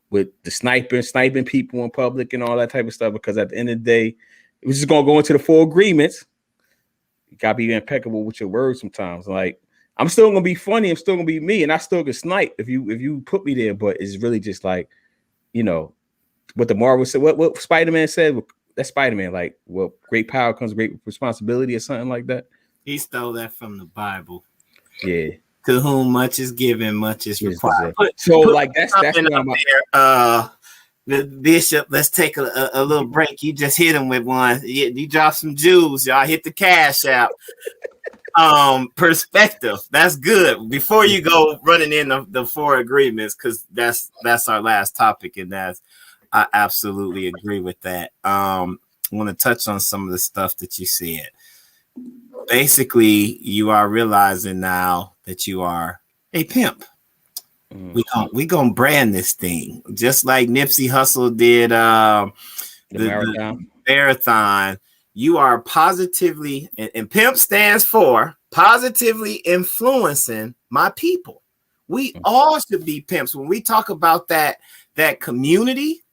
with the sniping people in public and all that type of stuff, because at the end of the day, it was just gonna go into the 4 agreements. You gotta be impeccable with your words sometimes. Like, I'm still gonna be funny, I'm still gonna be me, and I still can snipe if you put me there, but it's really just like, what the Marvel said, what Spider-Man said. That's Spider-Man, like, well, great power comes great responsibility or something like that. He stole that from the Bible. Yeah. To whom much is given, much is required. So like that's what I'm there. The Bishop, let's take a little break. You just hit him with one. You dropped some jewels. Y'all hit the Cash App. Perspective. That's good. Before you go running in the 4 agreements, because that's our last topic, and I absolutely agree with that. I want to touch on some of the stuff that you said. Basically, you are realizing now that you are a pimp. We gonna brand this thing just like Nipsey Hussle did the marathon. You are positively, and pimp stands for positively influencing my people. We all should be pimps. When we talk about that community,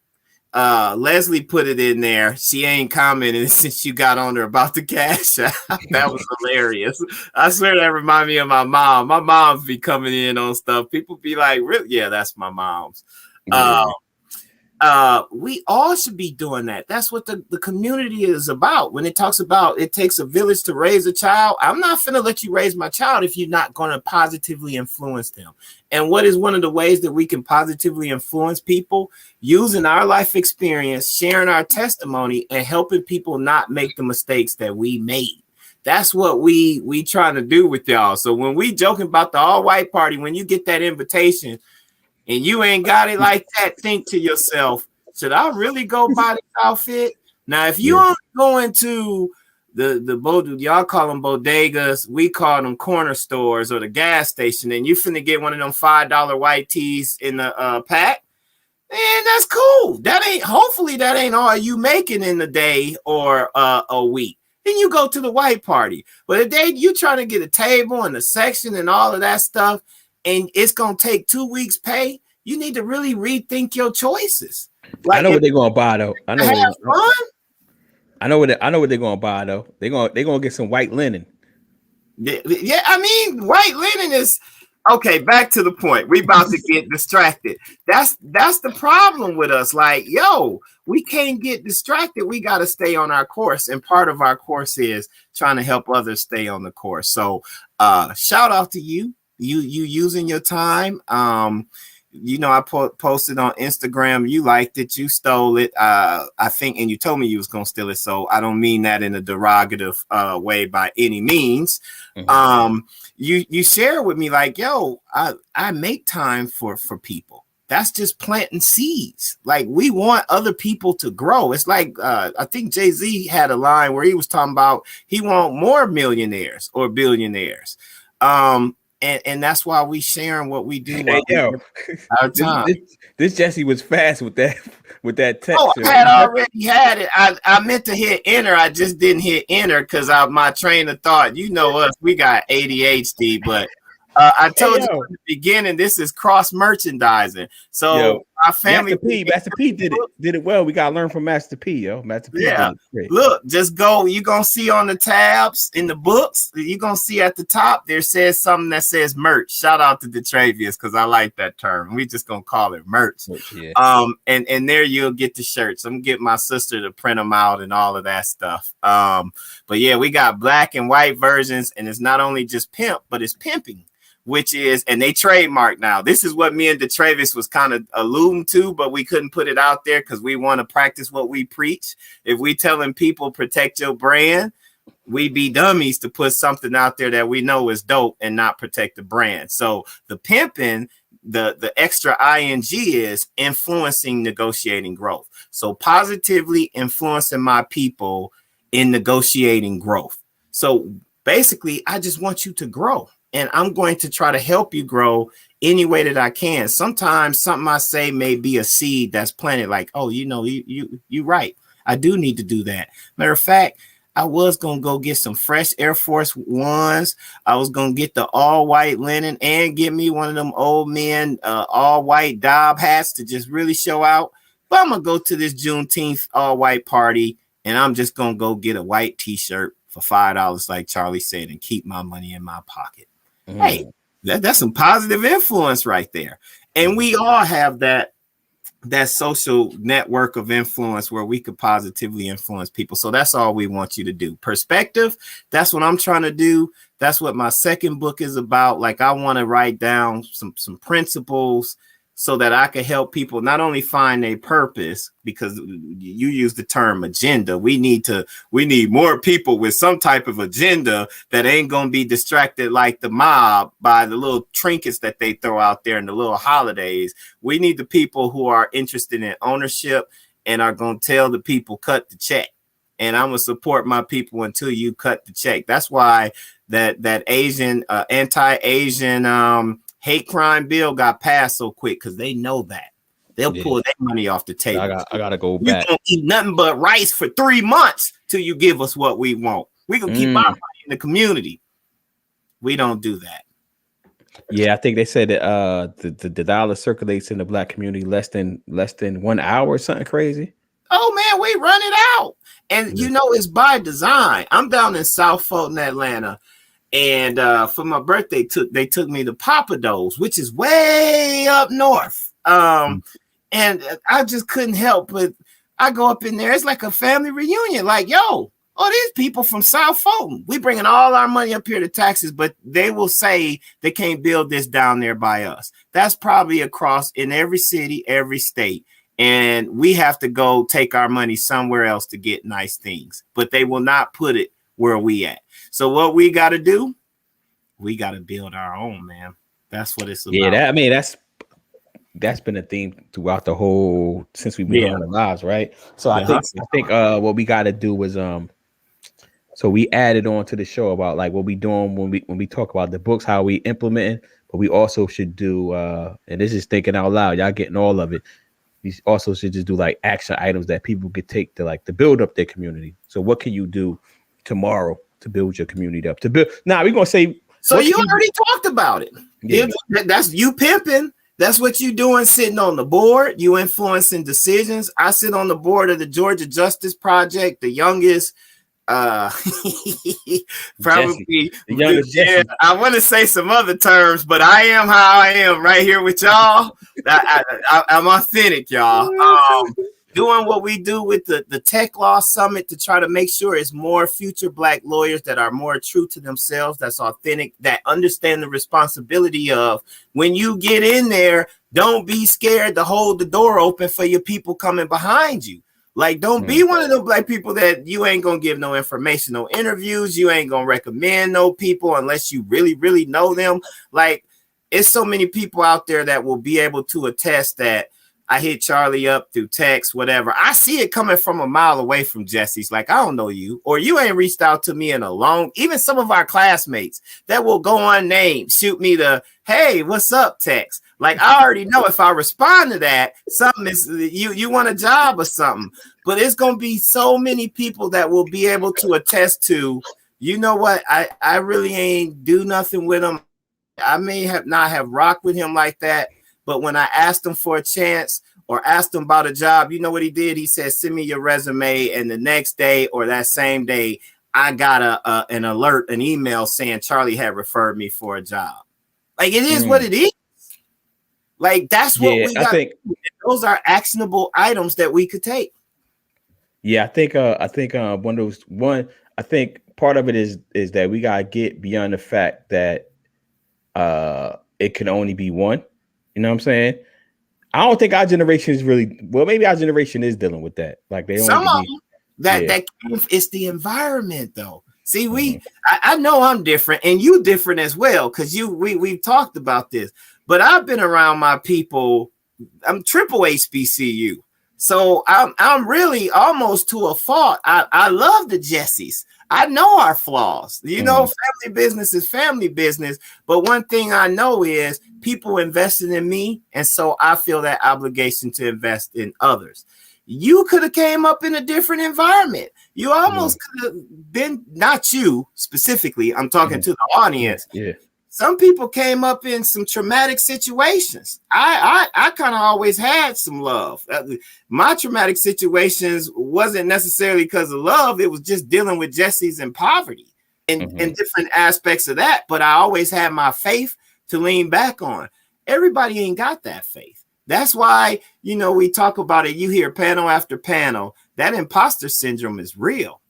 Leslie put it in there. She ain't commented since you got on her about the Cash App. That was hilarious. I swear that reminded me of my mom. My mom's be coming in on stuff. People be like, really? Yeah, that's my mom's. We all should be doing that. That's what the community is about. When it talks about it takes a village to raise a child, I'm not finna let you raise my child if you're not going to positively influence them. And what is one of the ways that we can positively influence people? Using our life experience, sharing our testimony, and helping people not make the mistakes that we made. That's what we trying to do with y'all. So when we joking about the all-white party, when you get that invitation and you ain't got it like that, think to yourself, should I really go buy this outfit? Now, if you aren't going to the y'all call them bodegas, we call them corner stores or the gas station, and you finna get one of them $5 white tees in the pack, And that's cool. Hopefully that ain't all you making in a day or a week. Then you go to the white party. But if you trying to get a table and a section and all of that stuff, and it's gonna take 2 weeks pay, you need to really rethink your choices. Like, I know what they're gonna buy though. I know what they're gonna buy though. They're gonna get some white linen. Yeah, I mean, white linen is okay. Back to the point. We about to get distracted. That's the problem with us. Like, yo, we can't get distracted. We got to stay on our course, and part of our course is trying to help others stay on the course. So, shout out to you. You using your time. I posted on Instagram. You liked it. You stole it. I think, and you told me you was gonna steal it. So I don't mean that in a derogative way by any means. Mm-hmm. You share with me like, yo, I make time for people. That's just planting seeds. Like, we want other people to grow. It's like I think Jay-Z had a line where he was talking about he want more millionaires or billionaires. And that's why we sharing what we do. Our time. This Jesse was fast with that text. Oh, I had already had it. I meant to hit enter. I just didn't hit enter because my train of thought. You know us, we got ADHD, but I told you in the beginning, this is cross merchandising. So our family, Master P did it well. We gotta learn from Master P, yo. Master P. Yeah, look, just go. You're gonna see on the tabs in the books. You're gonna see at the top there says something that says merch. Shout out to DeTravius because I like that term. We just gonna call it merch. Yeah. And there you'll get the shirts. I'm gonna get my sister to print them out and all of that stuff. But yeah, we got black and white versions, and it's not only just pimp, but it's pimping. Which is, and they trademark now. This is what me and DeTravius was kind of alluding to, but we couldn't put it out there because we want to practice what we preach. If we telling people protect your brand, we be dummies to put something out there that we know is dope and not protect the brand. So the pimping, the extra ing is influencing negotiating growth. So positively influencing my people in negotiating growth. So basically, I just want you to grow. And I'm going to try to help you grow any way that I can. Sometimes something I say may be a seed that's planted like, oh, you right. I do need to do that. Matter of fact, I was going to go get some fresh Air Force Ones. I was going to get the all white linen and get me one of them old men, all white Dob hats to just really show out. But I'm going to go to this Juneteenth all white party and I'm just going to go get a white t-shirt for $5, like Charlie said, and keep my money in my pocket. Hey, that's some positive influence right there. And we all have that social network of influence where we could positively influence people. So that's all we want you to do. Perspective, that's what I'm trying to do. That's what my second book is about. Like, I want to write down some principles so that I can help people not only find a purpose, because you use the term agenda. We need more people with some type of agenda that ain't going to be distracted like the mob by the little trinkets that they throw out there in the little holidays. We need the people who are interested in ownership and are going to tell the people, cut the check. And I'm going to support my people until you cut the check. That's why that Asian, anti-Asian, hate crime bill got passed so quick because they know that they'll pull their money off the table. I gotta go back. You gonna eat nothing but rice for 3 months till you give us what we want. We gonna keep our money in the community. We don't do that. Yeah, I think they said that the dollar circulates in the black community less than 1 hour or something crazy. Oh man, we run it out, and it's by design. I'm down in South Fulton, Atlanta. And for my birthday, they took me to Papados, which is way up north. And I just couldn't help but I go up in there. It's like a family reunion. Like, yo, these people from South Fulton. We bringing all our money up here to taxes, but they will say they can't build this down there by us. That's probably across in every city, every state. And we have to go take our money somewhere else to get nice things. But they will not put it where we at. So what we got to do, we got to build our own, man. That's what it's about. Yeah, that's been a theme throughout the whole since we've been on the lives, right? So I think what we got to do was so we added on to the show about like what we doing when we talk about the books, how we implementing, but we also should do and this is thinking out loud. Y'all getting all of it. we also should just do like action items that people could take to build up their community. So what can you do tomorrow to build your community up? To build now, we're gonna say so you already talked about it. Yeah. That's you pimping. That's what you doing, sitting on the board. You influencing decisions. I sit on the board of the Georgia Justice Project, the youngest. Probably the youngest Jesse. I want to say some other terms, but I am how I am right here with y'all. I'm authentic, y'all. Doing what we do with the Tech Law Summit to try to make sure it's more future Black lawyers that are more true to themselves, that's authentic, that understand the responsibility of when you get in there, don't be scared to hold the door open for your people coming behind you. Like, don't be one of them Black people that you ain't gonna give no information, no interviews, you ain't gonna recommend no people unless you really, really know them. Like, it's so many people out there that will be able to attest that I hit Charlie up through text, whatever. I see it coming from a mile away from Jesse's. Like, I don't know you, or you ain't reached out to me in a long, even some of our classmates that will go unnamed, shoot me the, hey, what's up text. Like, I already know if I respond to that, something is, you want a job or something. But it's going to be so many people that will be able to attest to, you know what, I really ain't do nothing with him. I may have not have rocked with him like that. But when I asked him for a chance or asked him about a job, you know what he did? He said, send me your resume. And the next day or that same day, I got an alert, an email saying Charlie had referred me for a job. Like, it is what it is. Like, that's what we got. Those are actionable items that we could take. Yeah, I think I think part of it is that we gotta get beyond the fact that it can only be one. You know what I'm saying? I don't think our generation is really, well, maybe our generation is dealing with that. Like, they only that it's the environment though. See, I know I'm different and you different as well, because we've talked about this, but I've been around my people. I'm triple HBCU. So I'm really almost to a fault. I love the Jessies. I know our flaws. You know, family business is family business. But one thing I know is people invested in me. And so I feel that obligation to invest in others. You could have came up in a different environment. You almost could have been, not you specifically, I'm talking to the audience. Yeah. Some people came up in some traumatic situations. I kind of always had some love. My traumatic situations wasn't necessarily because of love. It was just dealing with Jesse's and poverty and different aspects of that. But I always had my faith to lean back on. Everybody ain't got that faith. That's why, you know, we talk about it. You hear panel after panel. That imposter syndrome is real.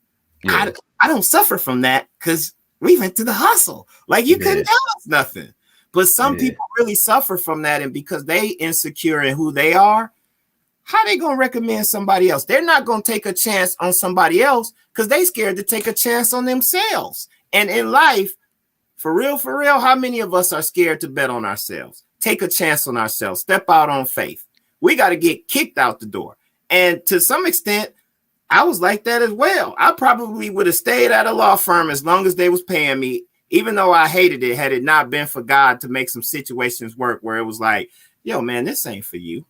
Yeah. I don't suffer from that because we went to the hustle. Like, you couldn't tell us nothing. But some people really suffer from that. And because they insecure in who they are, how they going to recommend somebody else? They're not going to take a chance on somebody else because they scared to take a chance on themselves. And in life, for real, how many of us are scared to bet on ourselves? Take a chance on ourselves. Step out on faith. We got to get kicked out the door. And to some extent, I was like that as well. I probably would have stayed at a law firm as long as they was paying me, even though I hated it, had it not been for God to make some situations work where it was like, yo, man, this ain't for you.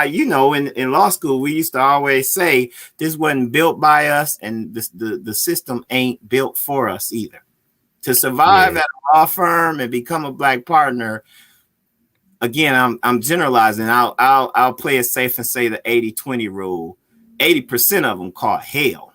You know, in law school, we used to always say this wasn't built by us and the system ain't built for us either. To survive at a law firm and become a Black partner, again, I'm generalizing. I'll play it safe and say the 80-20 rule. 80% of them caught hell.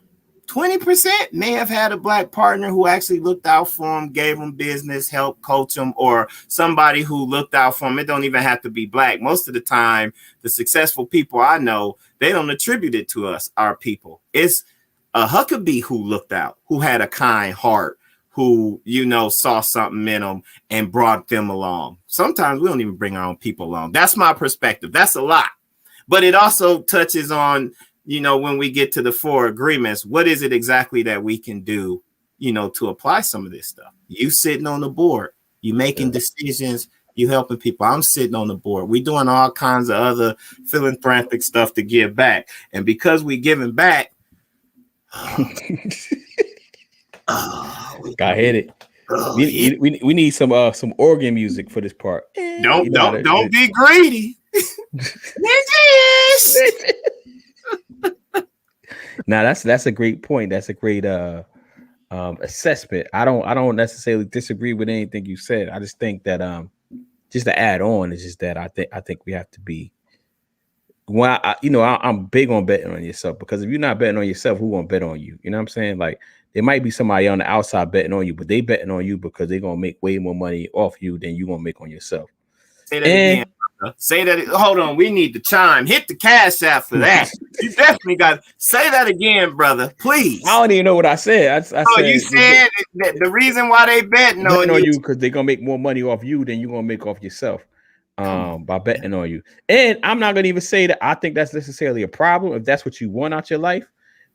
20% may have had a Black partner who actually looked out for them, gave them business, helped coach them, or somebody who looked out for them. It don't even have to be Black. Most of the time, the successful people I know, they don't attribute it to us, our people. It's a Huckabee who looked out, who had a kind heart, who, you know, saw something in them and brought them along. Sometimes we don't even bring our own people along. That's my perspective. That's a lot. But it also touches on, you know, when we get to the 4 agreements, what is it exactly that we can do, you know, to apply some of this stuff? You sitting on the board, you making decisions, you helping people. I'm sitting on the board. We doing all kinds of other philanthropic stuff to give back. And because we giving back, got hit it. We need some organ music for this part. Don't be greedy. Now that's a great point. That's a great assessment. I don't necessarily disagree with anything you said. I just think that just to add on is just that I think we have to be. Well, I'm big on betting on yourself, because if you're not betting on yourself, who gonna bet on you? You know what I'm saying? Like, there might be somebody on the outside betting on you, but they betting on you because they're gonna make way more money off you than you gonna make on yourself. Say that again. Say that. Hold on. We need the chime. Hit the cash app for that. You definitely got to say that again, brother. Please. I don't even know what I said. I said you said that the reason why they betting on you because they're gonna make more money off you than you're gonna make off yourself. By betting on you. And I'm not gonna even say that I think that's necessarily a problem if that's what you want out your life.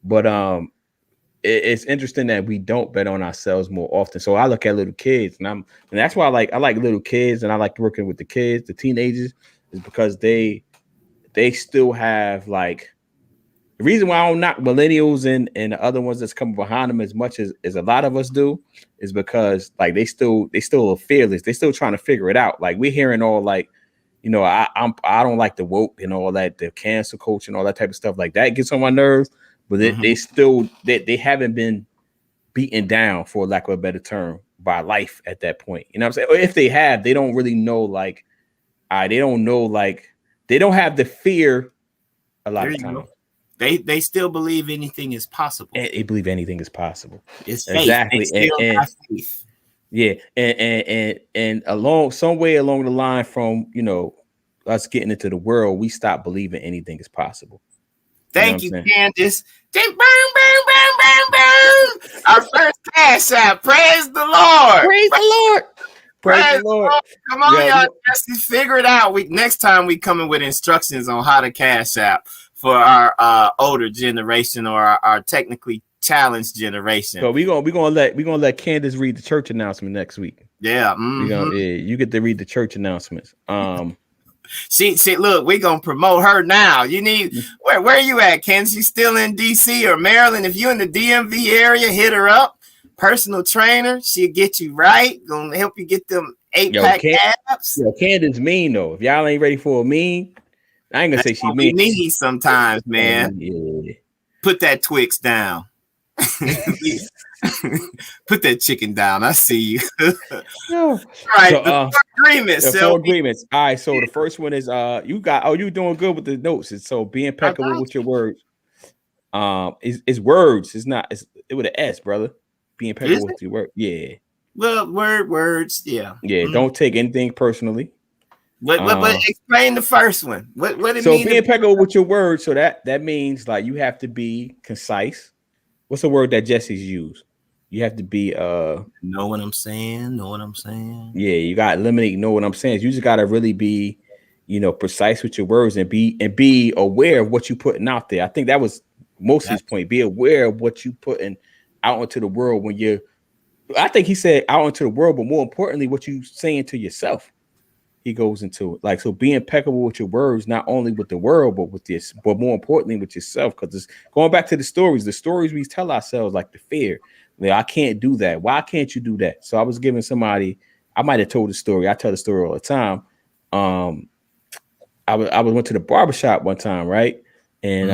But it's interesting that we don't bet on ourselves more often. So I look at little kids, and that's why I like little kids, and I like working with the kids, the teenagers, is because they still have, like, the reason why I don't knock millennials and the other ones that's coming behind them as much as a lot of us do is because, like, they still are fearless. They still trying to figure it out. Like, we're hearing all, like, I don't like the woke and all that, the cancel culture and all that type of stuff. Like, that gets on my nerves. But they haven't been beaten down, for lack of a better term, by life at that point. You know what I'm saying? Or if they have, they don't really know, like, they don't know, like, they don't have the fear a lot of times. They still believe anything is possible. And they believe anything is possible. It's faith. Exactly. They still have faith. Yeah. And somewhere along the line from, us getting into the world, we stopped believing anything is possible. Thank you, Candace. Boom, boom, boom, boom, boom. Our first cash out. Praise the Lord. Praise the Lord. Praise the Lord. Come on, y'all. Just figure it out. Next time we come in with instructions on how to cash out for our older generation, or our technically challenged generation. So we're gonna let Candace read the church announcement next week. Yeah. You get to read the church announcements. She look, we're gonna promote her now. You need where you at, Ken? She's still in DC or Maryland. If you in the DMV area, hit her up. Personal trainer, she'll get you right. Gonna help you get them 8-pack abs. Yo, Candace mean though. If y'all ain't ready for a mean, I ain't gonna say she mean. We need sometimes, man. Yeah. Put that Twix down. Put that chicken down. I see you. All right. So, the 4 agreements. The 4 agreements. All right. So the first one is you doing good with the notes. And so be impeccable with your words. It's words. It's not. It's with an S, brother. Be impeccable with your words. Yeah. Well, words. Yeah. Yeah. Don't take anything personally. But explain the first one. What it so mean? So be impeccable with your words. So that means, like, you have to be concise. What's the word that Jesse's used? You have to be know what I'm saying. Yeah, you got to eliminate know what I'm saying. You just got to really be, precise with your words and be aware of what you're putting out there. I think that was most of his point. Be aware of what you're putting out into the world I think he said out into the world, but more importantly, what you saying to yourself. He goes into it. Like, so be impeccable with your words, not only with the world, but more importantly with yourself. Because it's going back to the stories we tell ourselves, like the fear. Like, I can't do that. Why can't you do that? So I was giving somebody, I might have told the story. I tell the story all the time. I went to the barbershop one time, right? And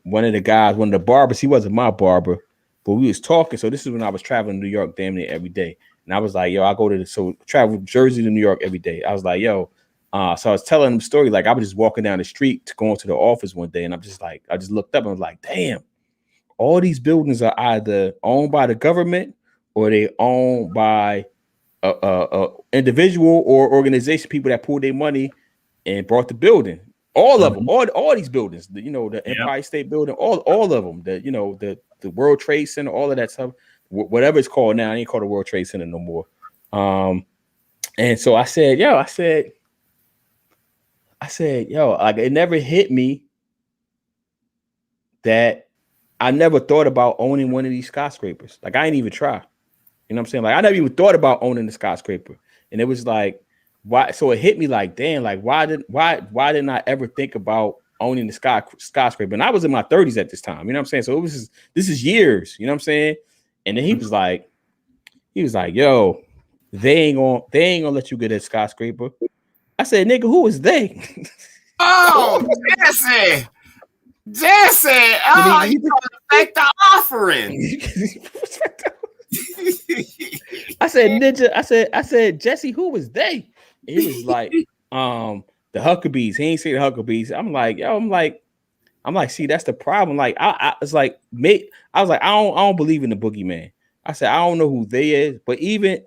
one of the barbers, he wasn't my barber, but we was talking. So this is when I was traveling to New York damn near every day. And I was like, yo, I go to travel Jersey to New York every day. I was like, yo, so I was telling him the story. Like, I was just walking down the street to go into the office one day. And I just looked up and was like, damn, all these buildings are either owned by the government or they owned by a individual or organization, people that pulled their money and brought the building. All of them, all these buildings, the Empire State Building, all of them, the World Trade Center, all of that stuff. Whatever it's called now, I ain't called the World Trade Center no more. And so I said, yo, like, it never hit me that I never thought about owning one of these skyscrapers. Like, I ain't even try. You know what I'm saying? Like, I never even thought about owning the skyscraper. And it was like, why? So it hit me like, damn, like, why didn't I ever think about owning the skyscraper? And I was in my 30s at this time. You know what I'm saying? So this is years. You know what I'm saying? And then he was like, yo, they ain't gonna let you get a skyscraper. I said, nigga, who is they? Oh, Jesse. Oh, you gonna affect the offering. I said, Ninja. I said, Jesse, who was they? And he was like, the Huckabees. He ain't say the Huckabees. I'm like, see, that's the problem. Like, I was like, I don't believe in the boogeyman. I said, I don't know who they is, but even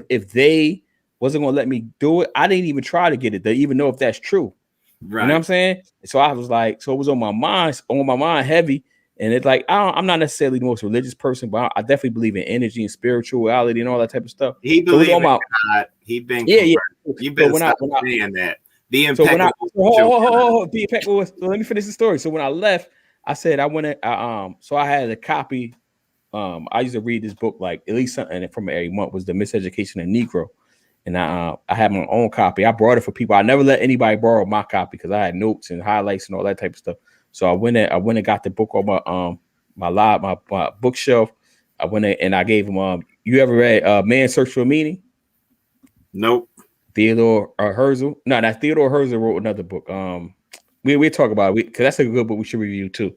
if they wasn't gonna let me do it, I didn't even try to get it to even know if that's true. Right. You know what I'm saying? So I was like, so it was on my mind heavy. And it's like, I'm not necessarily the most religious person, but I definitely believe in energy and spirituality and all that type of stuff. He believes in God. He been yeah. You better stop saying that. Be impeccable. Be impeccable. So let me finish the story. So when I left, I said so I had a copy. I used to read this book like at least something from every month was The Miseducation of Negro. And I had my own copy. I brought it for people. I never let anybody borrow my copy because I had notes and highlights and all that type of stuff. So I went and got the book on my bookshelf. I went in and I gave him you ever read Man's Search for Meaning? Nope. Theodore Herzl. No, that Theodore Herzl wrote another book. We talk about it because that's a good book we should review too.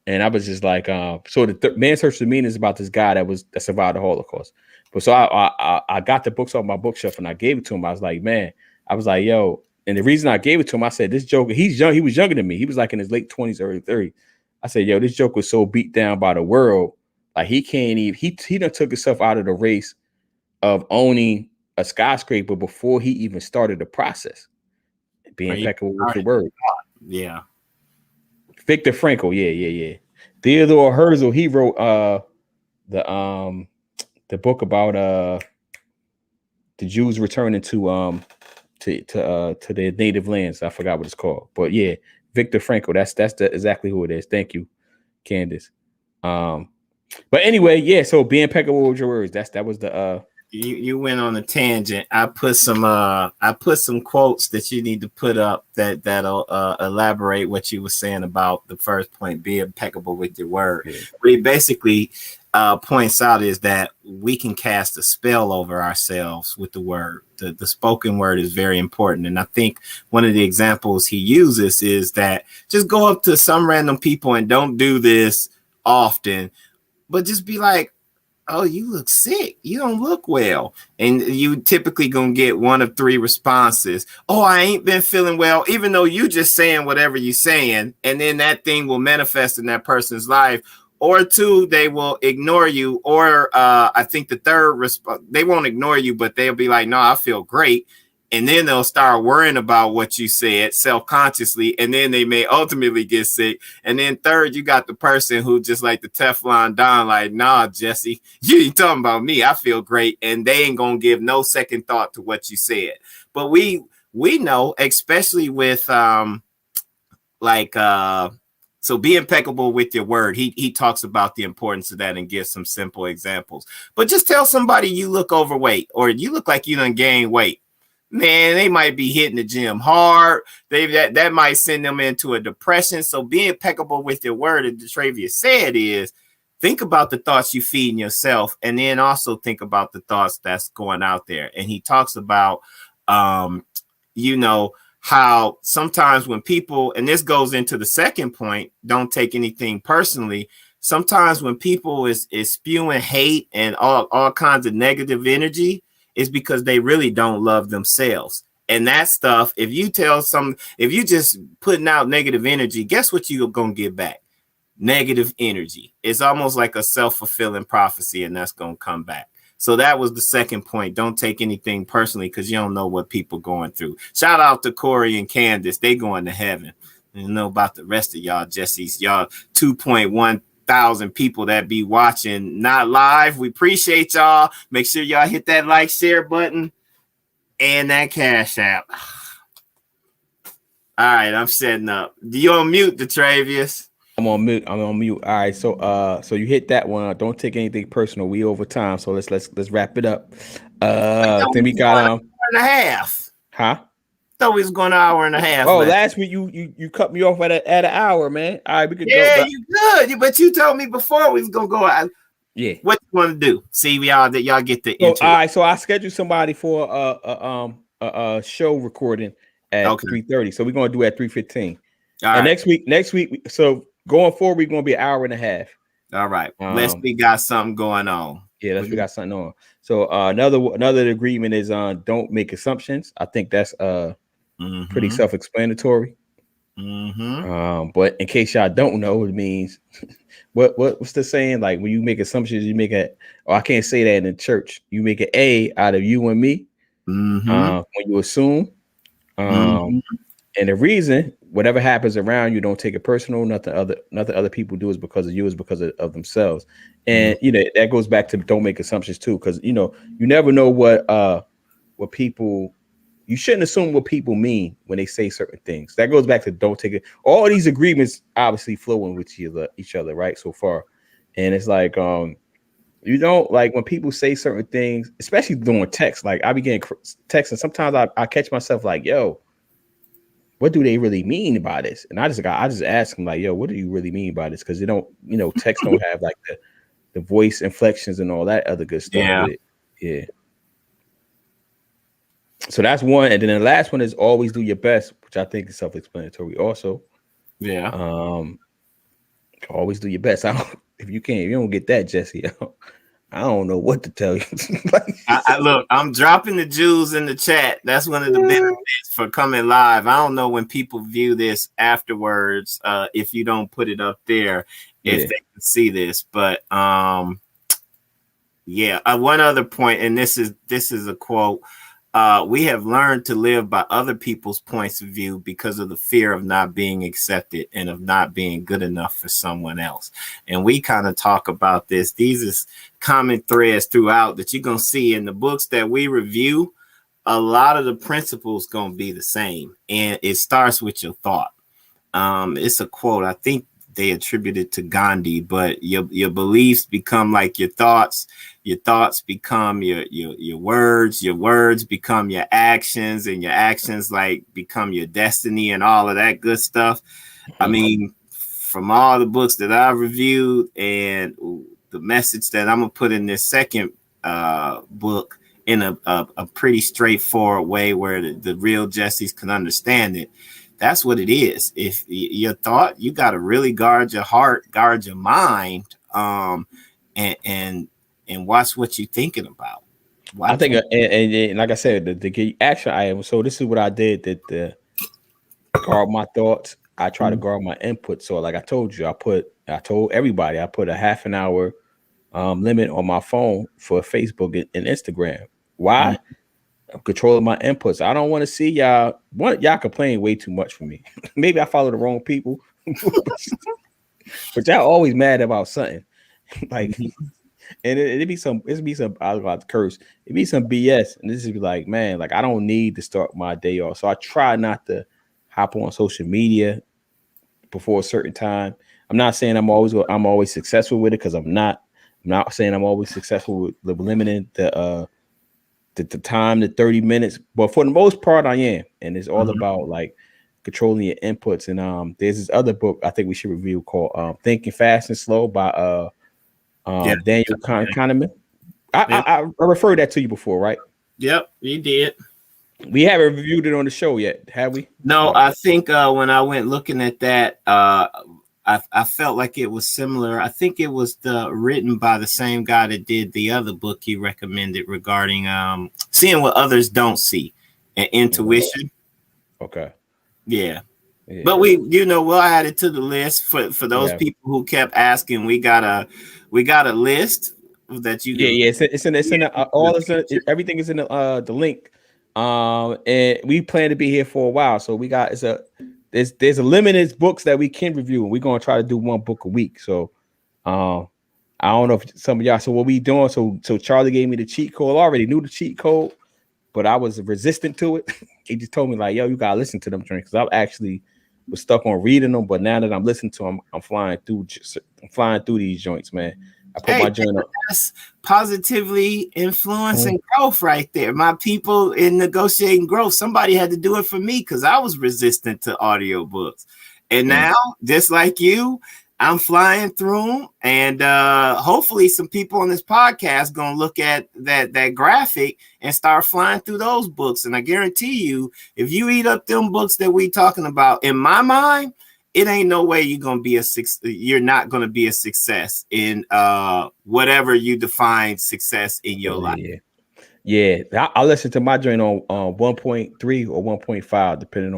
And I was just like, so the Man's Search for Meaning is about this guy that survived the Holocaust. But so I got the books off my bookshelf and I gave it to him. I was like, man, yo. And the reason I gave it to him, I said, this joker, he's young. He was younger than me. He was like in his late 20s, early 30s. I said, yo, this joker was so beat down by the world. Like he can't even, he done took himself out of the race of owning a skyscraper before he even started the process. Being impeccable with the word. Yeah. Viktor Frankl. Yeah. Theodore Herzl, he wrote the book about the Jews returning to their native lands. I forgot what it's called, but yeah, Viktor Frankl. That's exactly who it is. Thank you, Candace. But anyway, yeah. So be impeccable with your words. That was the. You went on a tangent. I put some quotes that you need to put up that'll elaborate what you were saying about the first point. Be impeccable with your word. Yeah. What he basically points out is that we can cast a spell over ourselves with the word. The spoken word is very important. And I think one of the examples he uses is that just go up to some random people and don't do this often, but just be like, oh, you look sick. You don't look well. And you typically gonna get one of three responses. Oh, I ain't been feeling well, even though you just saying whatever you're saying. And then that thing will manifest in that person's life. Or two, they will ignore you. Or I think the third response, they won't ignore you, but they'll be like, no, I feel great. And then they'll start worrying about what you said self-consciously. And then they may ultimately get sick. And then third, you got the person who just like the Teflon Don, like, nah, Jesse, you ain't talking about me. I feel great. And they ain't going to give no second thought to what you said. But we know, especially with so be impeccable with your word. He talks about the importance of that and gives some simple examples. But just tell somebody you look overweight or you look like you done gained weight. Man, they might be hitting the gym hard. That might send them into a depression. So be impeccable with your word, as DeTravius said, is think about the thoughts you feed in yourself, and then also think about the thoughts that's going out there. And he talks about, how sometimes when people, and this goes into the second point, don't take anything personally. Sometimes when people is spewing hate and all kinds of negative energy, is because they really don't love themselves. And that stuff, if you just putting out negative energy, guess what you're going to get back? Negative energy. It's almost like a self-fulfilling prophecy, and that's going to come back. So that was the second point. Don't take anything personally because you don't know what people are going through. Shout out to Corey and Candace. They going to heaven. I don't know about the rest of y'all, Jesse's, y'all 2.1 thousand people that be watching not live. We appreciate y'all. Make sure y'all hit that like, share button and that Cash App. All right, I'm setting up. You on mute, DeTravius? I'm on mute. All right, so you hit that one. Don't take anything personal. We over time, so let's wrap it up. Then we got hour and a half. Huh? Thought we was going an hour and a half. Oh, last week you cut me off at an hour, man. All right, we could go. Yeah, you good, but you told me before we was gonna go out. Yeah. What you want to do? See, y'all get the intro. All right, so I scheduled somebody for a show recording at 3:30. So we're gonna do at 3:15. And next week, so going forward, we're gonna be an hour and a half. All right. We got something going on. Yeah, we got something on. So another agreement is don't make assumptions. I think that's pretty self-explanatory. But in case y'all don't know, it means what's the saying? Like when you make assumptions, you make I can't say that in the church. You make an A out of you and me. When you assume. And the reason whatever happens around you, don't take it personal. Nothing other people do is because of you, is because of themselves. And that goes back to don't make assumptions too, because you never know what people. You shouldn't assume what people mean when they say certain things. That goes back to don't take it. All these agreements obviously flowing with each other, right? So far, and it's like you don't like when people say certain things, especially during text. Like I be getting texts, and sometimes I catch myself like, yo, what do they really mean by this? And I just ask them like, yo, what do you really mean by this? Because they don't, text don't have like the voice inflections and all that other good stuff with it. Yeah. So that's one. And then the last one is always do your best, which I think is self-explanatory also. Yeah. Always do your best. If you don't get that, Jesse, I don't know what to tell you. Look, I'm dropping the jewels in the chat. That's one of the benefits for coming live. I don't know when people view this afterwards, if you don't put it up there, if they can see this. But one other point, and this is a quote. We have learned to live by other people's points of view because of the fear of not being accepted and of not being good enough for someone else. And we kind of talk about this. These is common threads throughout that you're going to see in the books that we review. A lot of the principles going to be the same. And it starts with your thought. It's a quote. I think they attribute it to Gandhi, but your beliefs become like your thoughts become your words become your actions, and your actions like become your destiny and all of that good stuff. I mean, from all the books that I reviewed and the message that I'm gonna put in this second book in a pretty straightforward way where the real Jessies can understand it. That's what it is. If your thought, you got to really guard your heart, guard your mind, and watch what you're thinking about. I think, and like I said, the action item. So this is what I did to guard my thoughts. I try to guard my input. So like I told you, I told everybody I put a half an hour limit on my phone for Facebook and Instagram. Why? I'm controlling my inputs. I don't want to see y'all. Y'all complain way too much for me. Maybe I follow the wrong people, but y'all always mad about something. Like, and it'd be some. I was about to curse. It'd be some BS, and this is like, man, like I don't need to start my day off. So I try not to hop on social media before a certain time. I'm not saying I'm always successful with it, because I'm not. I'm not saying I'm always successful with limiting the time to 30 minutes, but for the most part I am. And it's all about like controlling your inputs. And there's this other book I think we should review called Thinking Fast and Slow by Daniel Kahneman. I referred that to you before, right? Yep, you did. We haven't reviewed it on the show yet, have we? No, I think when I went looking at that, I felt like it was similar. I think it was written by the same guy that did the other book he recommended regarding seeing what others don't see and intuition. Okay. Yeah. But we'll add it to the list for those people who kept asking. We got a list that you everything is in the link. And we plan to be here for a while, so we got there's a limited books that we can review, and we're gonna try to do one book a week. So I don't know if some of y'all. So what we doing? So Charlie gave me the cheat code. I already knew the cheat code, but I was resistant to it. He just told me like, yo, you gotta listen to them drinks. I actually was stuck on reading them, but now that I'm listening to them, I'm flying through these joints, man. I put my joint up. That's positively influencing growth right there. My people in negotiating growth, somebody had to do it for me because I was resistant to audiobooks. And now, just like you, I'm flying through them, and hopefully some people on this podcast gonna look at that graphic and start flying through those books. And I guarantee you, if you eat up them books that we talking about, in my mind, it ain't no way you're not gonna be a success in whatever you define success in your life. Yeah, I listen to my joint on 1.3 or 1.5, depending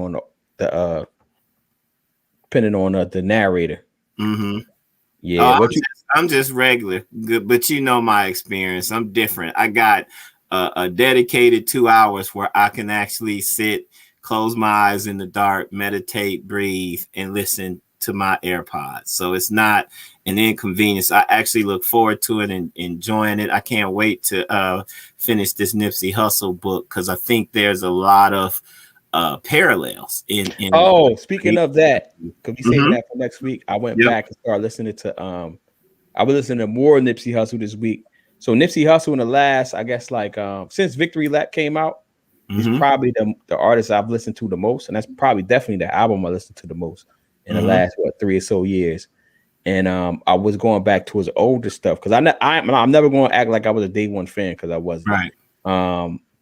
on the narrator. Mm-hmm. Yeah, I'm just regular, but you know my experience. I'm different. I got a dedicated 2 hours where I can actually sit, close my eyes in the dark, meditate, breathe, and listen to my AirPods. So it's not an inconvenience. I actually look forward to it and enjoying it. I can't wait to finish this Nipsey Hussle book, because I think there's a lot of parallels in speaking of that, could we say that for next week? I went back and started listening to I was listening to more Nipsey Hussle this week. So Nipsey Hussle in the last, I guess, like since Victory Lap came out, he's probably the artist I've listened to the most, and that's probably definitely the album I listened to the most in the last 3 or so years. And I was going back to his older stuff, because I'm never going to act like I was a day one fan, because I wasn't. Right.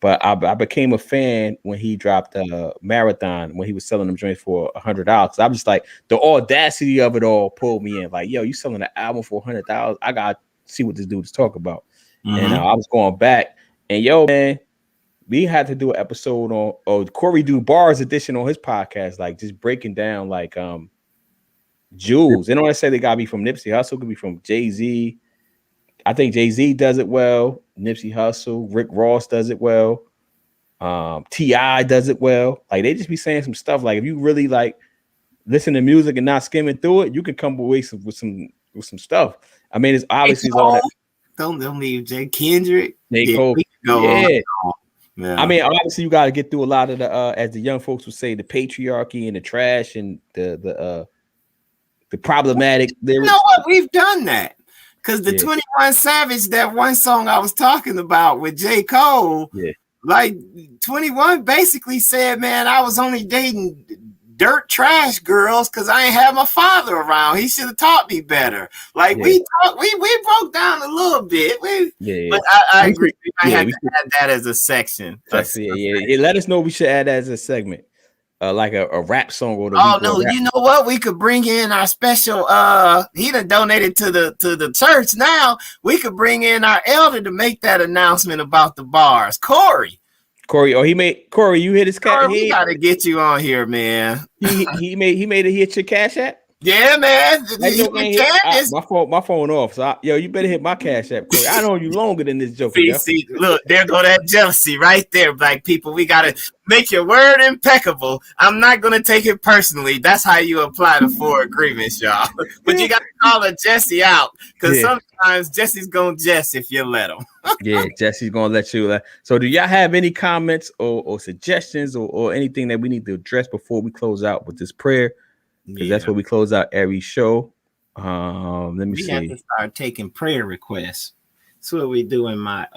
But I became a fan when he dropped Marathon, when he was selling them joints for $100. I was just like, the audacity of it all pulled me in. Like, yo, you selling an album for $100? I got to see what this dude is talking about. And I was going back, and yo, man, we had to do an episode on Corey do Bars edition on his podcast, like just breaking down like jewels. They don't want to say they gotta be from Nipsey Hussle, could be from Jay-Z. I think Jay-Z does it well. Nipsey Hussle, Rick Ross does it well. T.I. does it well. Like, they just be saying some stuff. Like, if you really like listen to music and not skimming through it, you can come away with some stuff. I mean, it's obviously all that. Don't leave Jay Kendrick. J. Cole. Yeah. I mean, obviously you got to get through a lot of the as the young folks would say, the patriarchy and the trash and the problematic lyrics. You know what? We've done that. Because the 21 Savage, that one song I was talking about with J. Cole, like 21 basically said, man, I was only dating dirt trash girls because I ain't have my father around. He should have taught me better. Like we broke down a little bit. But I agree. I have to add that as a section. Let us know we should add that as a segment. Like a rap song or you know what? We could bring in our special he done donated to the church. Now we could bring in our elder to make that announcement about the bars. Corey, you hit his cash. We gotta get you on here, man. he made it hit your Cash App. Yeah, man. My phone off. So you better hit my Cash App, Corey. I know you longer than this joke. See, look, there go that jealousy right there, black people. We gotta make your word impeccable. I'm not gonna take it personally. That's how you apply the 4 agreements, y'all. But you gotta call a Jesse out, because sometimes Jesse's gonna Jess if you let him. Jesse's gonna let you. So, do y'all have any comments or suggestions or anything that we need to address before we close out with this prayer? Because that's what we close out every show. Let me see. We have to start taking prayer requests. That's what we do in my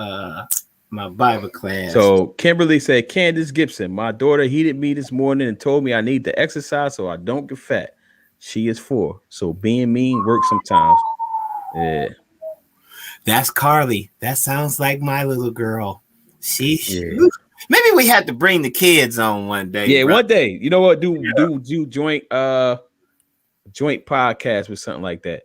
my Bible class. So Kimberly said, Candace Gibson, my daughter heated me this morning and told me I need to exercise so I don't get fat. She is 4, so being mean works sometimes. Yeah. That's Carly. That sounds like my little girl. Maybe we had to bring the kids on one day. Yeah, one day. You know what? Do joint podcast with something like that.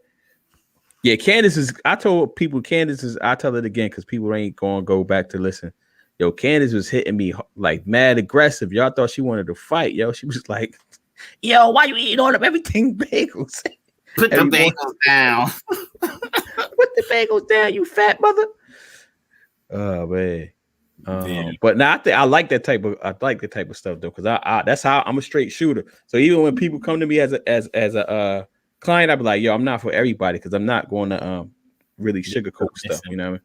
Yeah, Candace is. I told people Candace is. I tell it again because people ain't gonna go back to listen. Yo, Candace was hitting me like mad aggressive. Y'all thought she wanted to fight. Yo, she was like, "Yo, why you eating all of everything bagels? Put the bagels down. Put the bagels down, you fat mother." Oh man. But now I like that type of stuff though, because I that's how I'm a straight shooter. So even when people come to me as a client, I be like, yo, I'm not for everybody, because I'm not going to really sugarcoat stuff. You know what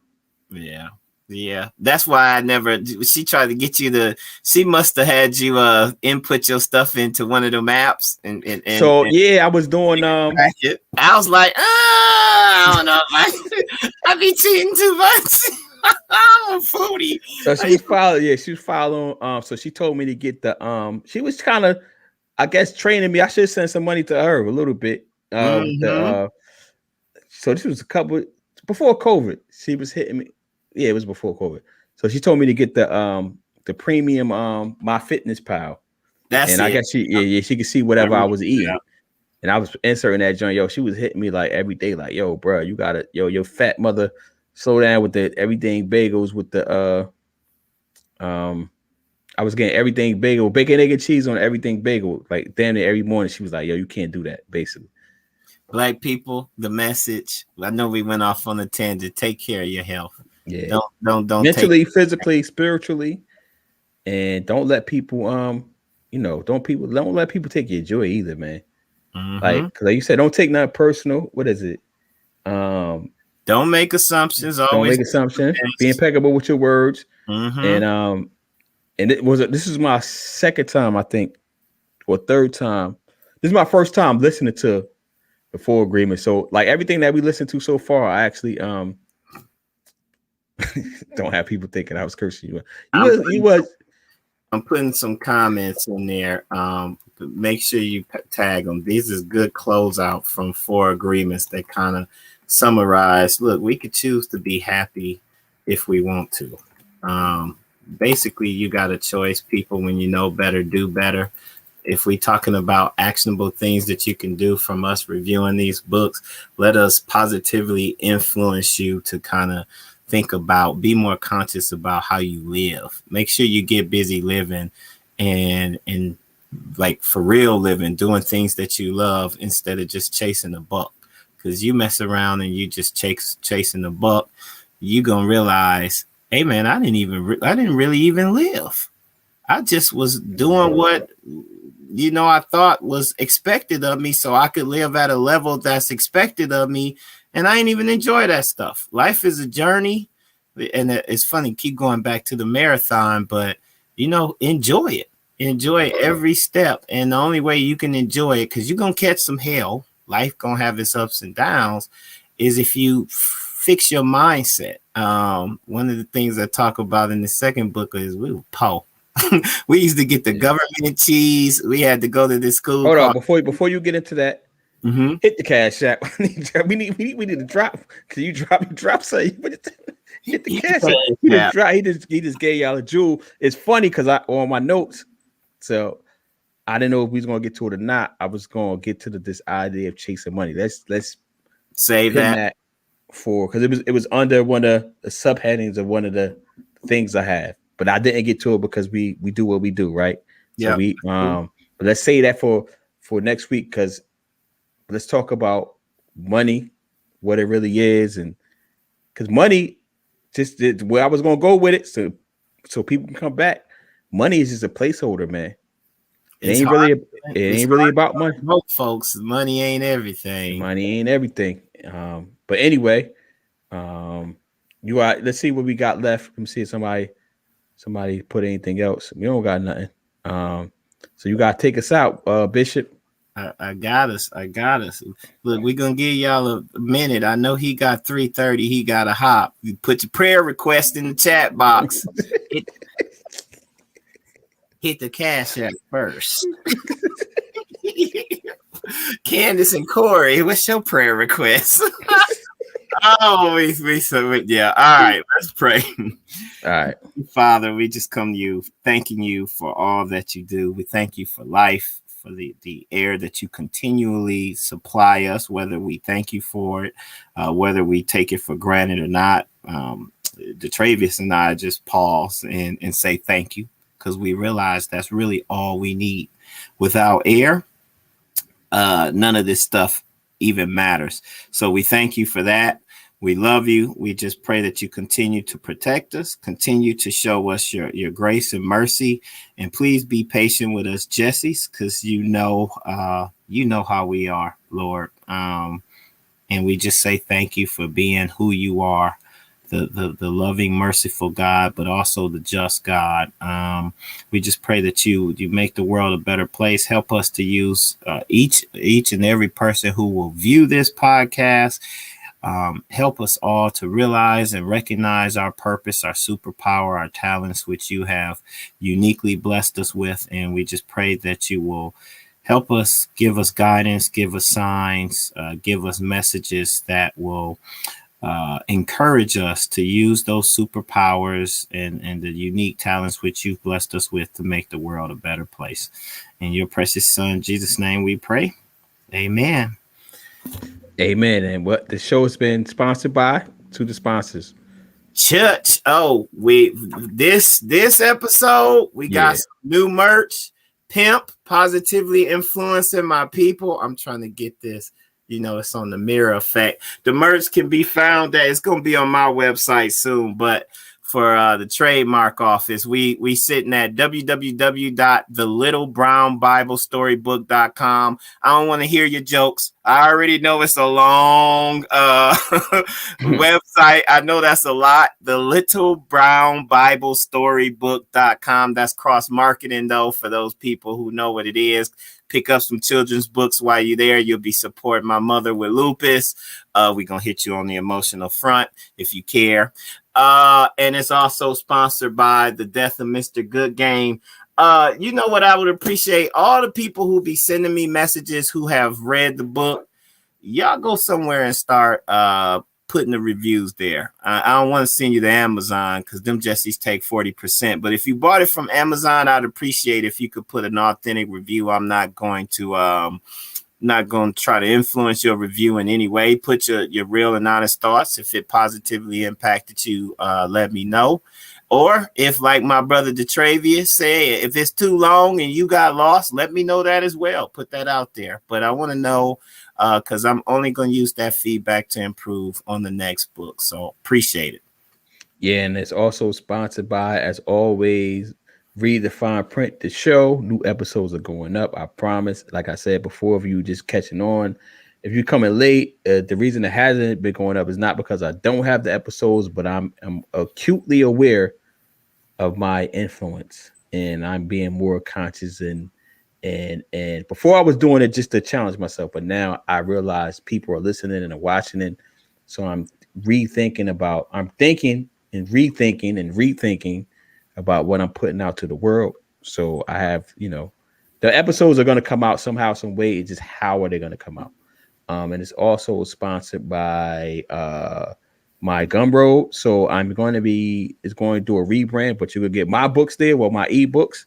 I mean? Yeah. That's why I never. She tried to get you she must have had you input your stuff into one of them apps, and I was doing I was like, I don't know, I be cheating too much. I'm a foodie. So she was following. So she told me to get the she was kind of, I guess, training me. I should send some money to her a little bit. So this was a couple before COVID. She was hitting me. Yeah, it was before COVID. So she told me to get the premium My Fitness Pal. That's and it. I guess she could see whatever I was eating. And I was inserting that joint. Yo, she was hitting me like every day, like, yo, bro, you gotta, your fat mother, slow down with the everything bagels with the I was getting everything bagel, bacon, egg, and cheese on everything bagel. Like damn near every morning. She was like, yo, you can't do that, basically. Black people, the message. I know we went off on a tangent. Take care of your health. Yeah. Don't mentally, physically, spiritually, and don't let people don't let people take your joy either, man. Like you said, don't take nothing personal. What is it? Don't make assumptions. Don't make assumptions. Be impeccable with your words. And this is my second time, I think, or third time. This is my first time listening to the full agreement. So like everything that we listened to so far, I actually don't have people thinking I was cursing you. I'm putting some comments in there. Make sure you tag them. These is good closeout from 4 agreements that kind of summarize. Look, we could choose to be happy if we want to. Basically, you got a choice, people. When you know better, do better. If we're talking about actionable things that you can do from us reviewing these books, let us positively influence you to kind of think about, be more conscious about how you live. Make sure you get busy living and like for real living, doing things that you love instead of just chasing a buck. Because you mess around and you just chasing a buck, you gonna realize, hey man, I didn't really even live. I just was doing what I thought was expected of me, so I could live at a level that's expected of me, and I ain't even enjoy that stuff. Life is a journey, and it's funny, keep going back to the marathon, but enjoy it. Enjoy every step, and the only way you can enjoy it, because you're gonna catch some hell. Life gonna have its ups and downs, is if you fix your mindset. One of the things I talk about in the second book is we were poor. We used to get the government cheese. We had to go to this school. Hold on, before you get into that, hit the cash app. we need to drop. Can you drop something? Hit the cash app. He just gave y'all a jewel. It's funny because I on my notes, so I didn't know if we was gonna get to it or not. I was gonna get to this idea of chasing money. Let's save that for, because it was under one of the subheadings of one of the things I have. But I didn't get to it because we do what we do, right? Yeah. So but let's say that for next week, because let's talk about money, what it really is, and because money, just where I was gonna go with it, so people can come back. Money is just a placeholder, man. It ain't really about money, folks. Money ain't everything. Money ain't everything. But anyway, let's see what we got left. Let me see if somebody put anything else. We don't got nothing. So you gotta take us out, Bishop. I got us. Look, we're gonna give y'all a minute. I know he got 3:30. He got a hop. You put your prayer request in the chat box. Hit the cash app first. Candace and Corey, what's your prayer request? Yeah. All right, let's pray. All right. Father, we just come to you, thanking you for all that you do. We thank you for life, for the air that you continually supply us, whether we thank you for it, whether we take it for granted or not. DeTravius and I just pause and say thank you, because we realize that's really all we need. Without air, none of this stuff even matters. So we thank you for that. We love you. We just pray that you continue to protect us, continue to show us your grace and mercy, and please be patient with us, Jessies, because you know how we are, Lord. And we just say thank you for being who you are, the loving, merciful God, but also the just God. We just pray that you make the world a better place. Help us to use each and every person who will view this podcast. Help us all to realize and recognize our purpose, our superpower, our talents, which you have uniquely blessed us with. And we just pray that you will help us, give us guidance, give us signs, give us messages that will encourage us to use those superpowers and the unique talents which you've blessed us with to make the world a better place. In your precious son, Jesus' name we pray. Amen. Amen. And what the show has been sponsored by, to the sponsors. Church. Oh, this episode, we got some new merch. Pimp, positively influencing my people. I'm trying to get this. You know, it's on the mirror effect. The merch can be found it's going to be on my website soon, but for the trademark office, we sitting at www.thelittlebrownbiblestorybook.com. I don't want to hear your jokes. I already know it's a long website. I know that's a lot. thelittlebrownbiblestorybook.com. That's cross marketing though, for those people who know what it is. Pick up some children's books while you're there. You'll be supporting my mother with lupus. We're going to hit you on the emotional front if you care. And it's also sponsored by the death of Mr. Good Game. You know what I would appreciate? All the people who be sending me messages who have read the book. Y'all go somewhere and start putting the reviews there. I don't want to send you to Amazon because them Jessies take 40%. But if you bought it from Amazon, I'd appreciate if you could put an authentic review. I'm not going to try to influence your review in any way. Put your real and honest thoughts. If it positively impacted you, let me know. Or if, like my brother DeTravius said, if it's too long and you got lost, let me know that as well. Put that out there. But I want to know because I'm only going to use that feedback to improve on the next book. So appreciate it. Yeah, and it's also sponsored by, as always, Read the Fine Print, the show. New episodes are going up, I promise. Like I said before, if you just catching on, if you're coming late, the reason it hasn't been going up is not because I don't have the episodes, but I'm acutely aware of my influence, and I'm being more conscious and before I was doing it just to challenge myself, but now I realize people are listening and are watching it. So I'm thinking and rethinking about what I'm putting out to the world. So I have, the episodes are going to come out somehow, some way. It's just how are they going to come out? And it's also sponsored by my Gumroad. So it's going to do a rebrand, but you can get my books there, my ebooks.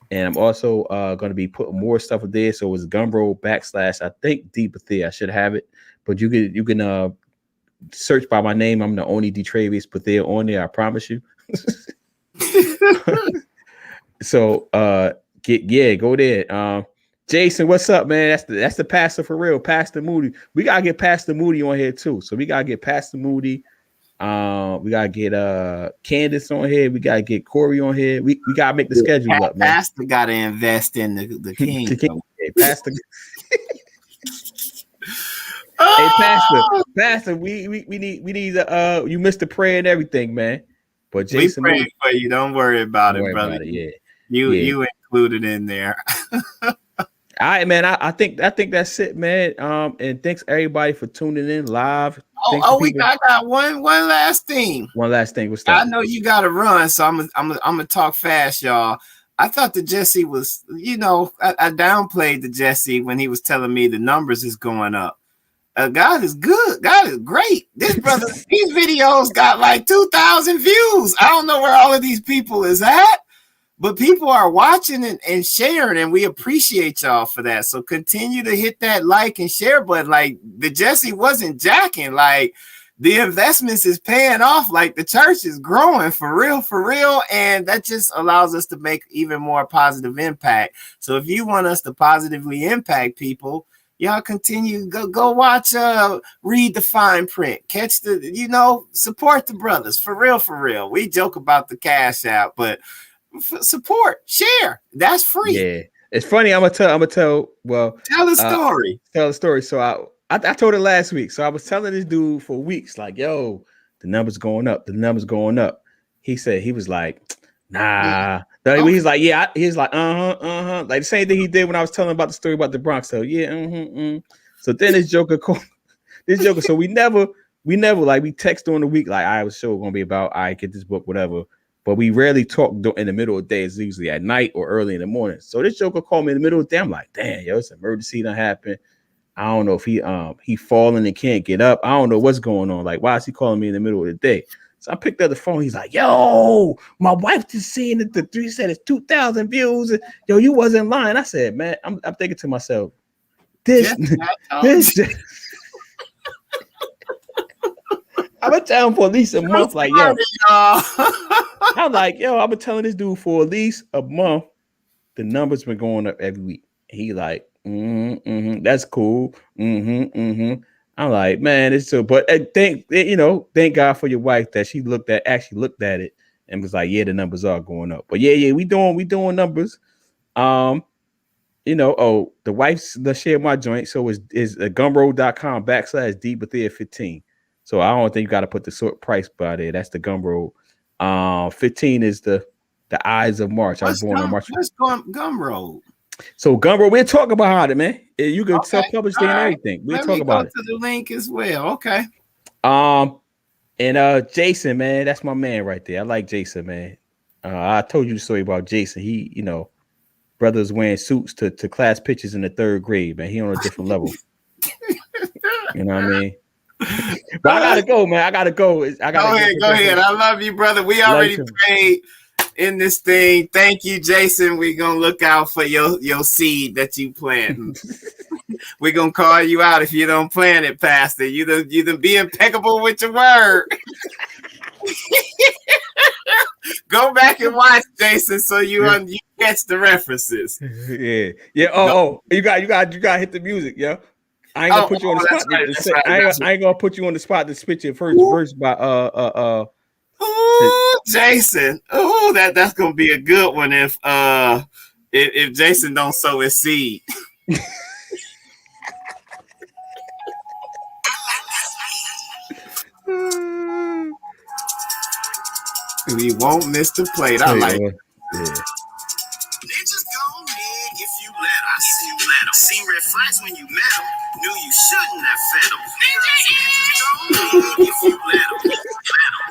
And I'm also going to be putting more stuff there. So it's Gumroad / I think Bethea. I should have it, but you can search by my name. I'm the only DeTravius Bethea on there. I promise you. So go there. Jason, what's up, man? That's the pastor for real, Pastor Moody. We gotta get Pastor Moody on here too. So we gotta get Pastor Moody. We gotta get Candace on here. We gotta get Corey on here. We gotta make the schedule up, man. Pastor gotta invest in the king. Hey, Pastor. Hey, Pastor, we need you missed the prayer and everything, man. But Jason, we praying for you. Don't worry about it, brother. You included in there. All right, man. I think that's it, man. And thanks everybody for tuning in live. I got one last thing. One last thing. What's that? I know you got to run, so I'm gonna talk fast, y'all. I thought the Jesse was, I downplayed the Jesse when he was telling me the numbers is going up. God is good. God is great. This brother, these videos got like 2,000 views. I don't know where all of these people is at, but people are watching and sharing, and we appreciate y'all for that. So continue to hit that like and share button. Like the Jesse wasn't jacking. Like the investments is paying off. Like the church is growing for real. And that just allows us to make even more positive impact. So if you want us to positively impact people, y'all continue, go watch, read the fine print, catch the, support the brothers for real. We joke about the cash out, but support, share, that's free. Yeah, it's funny. I'm gonna tell. Well, tell a story. So I told it last week. So I was telling this dude for weeks, like, yo, the numbers going up. He said, he was like, nah. Okay. He's like, yeah. He's like, like the same thing he did when I was telling about the story about the Bronx. So yeah, So then this joker. So we never like we text during the week, like, I was sure gonna be about, I get this book, whatever. but we rarely talk in the middle of the day. It's usually at night or early in the morning. So this joker called me in the middle of the day. I'm like, damn, yo, it's an emergency that happened. I don't know if he falling and can't get up. I don't know what's going on. Like, why is he calling me in the middle of the day? So I picked up the phone. He's like, yo, my wife just seen it. The 3 said it's 2,000 views. Yo, you wasn't lying. I said, man, I'm thinking to myself, this. I've been telling him for at least a month. Like, yo, I'm like, yo, I've been telling this dude for at least a month. The numbers been going up every week. He like, that's cool. I'm like, man, it's so. But thank God for your wife that she actually looked at it and was like, yeah, the numbers are going up. But yeah, we doing numbers. The wife's the share my joint. So is gumroad.com/DBethea15. So I don't think you got to put the sort price by there. That's the Gumroad. 15 is the Eyes of March. I was born on March. What's Gumroad? So Gumroad, we'll talk about it, man. You can self-publish there and everything. We'll talk about it. To the link as well. Okay. And Jason, man, that's my man right there. I like Jason, man. I told you the story about Jason. He, brothers wearing suits to class pictures in the 3rd grade, man. He on a different level. You know what I mean? But I gotta go, man. Go ahead. I love you, brother. We already prayed in this thing. Thank you, Jason. We're gonna look out for your seed that you plant. We're gonna call you out if you don't plant it, Pastor. You done be impeccable with your word. Go back and watch, Jason, so you catch the references. Yeah. Oh, you got to hit the music, yo. I ain't gonna put you on the spot. I ain't gonna put you on the spot to spit your first verse by Ooh, Jason. Ooh, that's gonna be a good one if Jason don't sow his seed. We won't miss the plate. I like it. Ninjas gon' dig if you let them. Seen red flags when you met them. Knew you shouldn't have fed them. Ninjas gon' dig if you let them.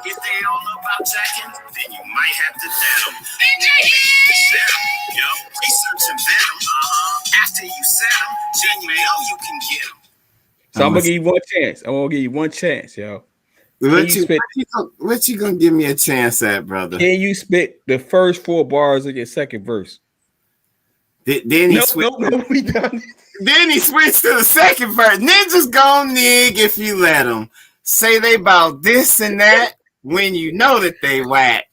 If they all about jacking, then you might have to dead them. Yo, research and vet them. After you set them, then you know you can get them. So I'm gonna give you one chance. Yo. What you gonna give me a chance at, brother? Can you spit the first 4 bars of your second verse? Then he switched. We done. Then he switched to the second verse. Ninjas gon' nig if you let them. Say they about this and that when you know that they whack.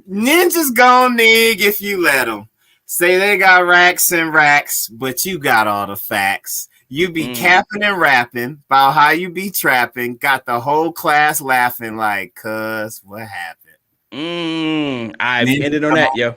Ninjas gon' nig if you let them. Say they got racks and racks, but you got all the facts. You be capping and rapping about how you be trapping. Got the whole class laughing like, cuz, what happened? I ended on that, yo.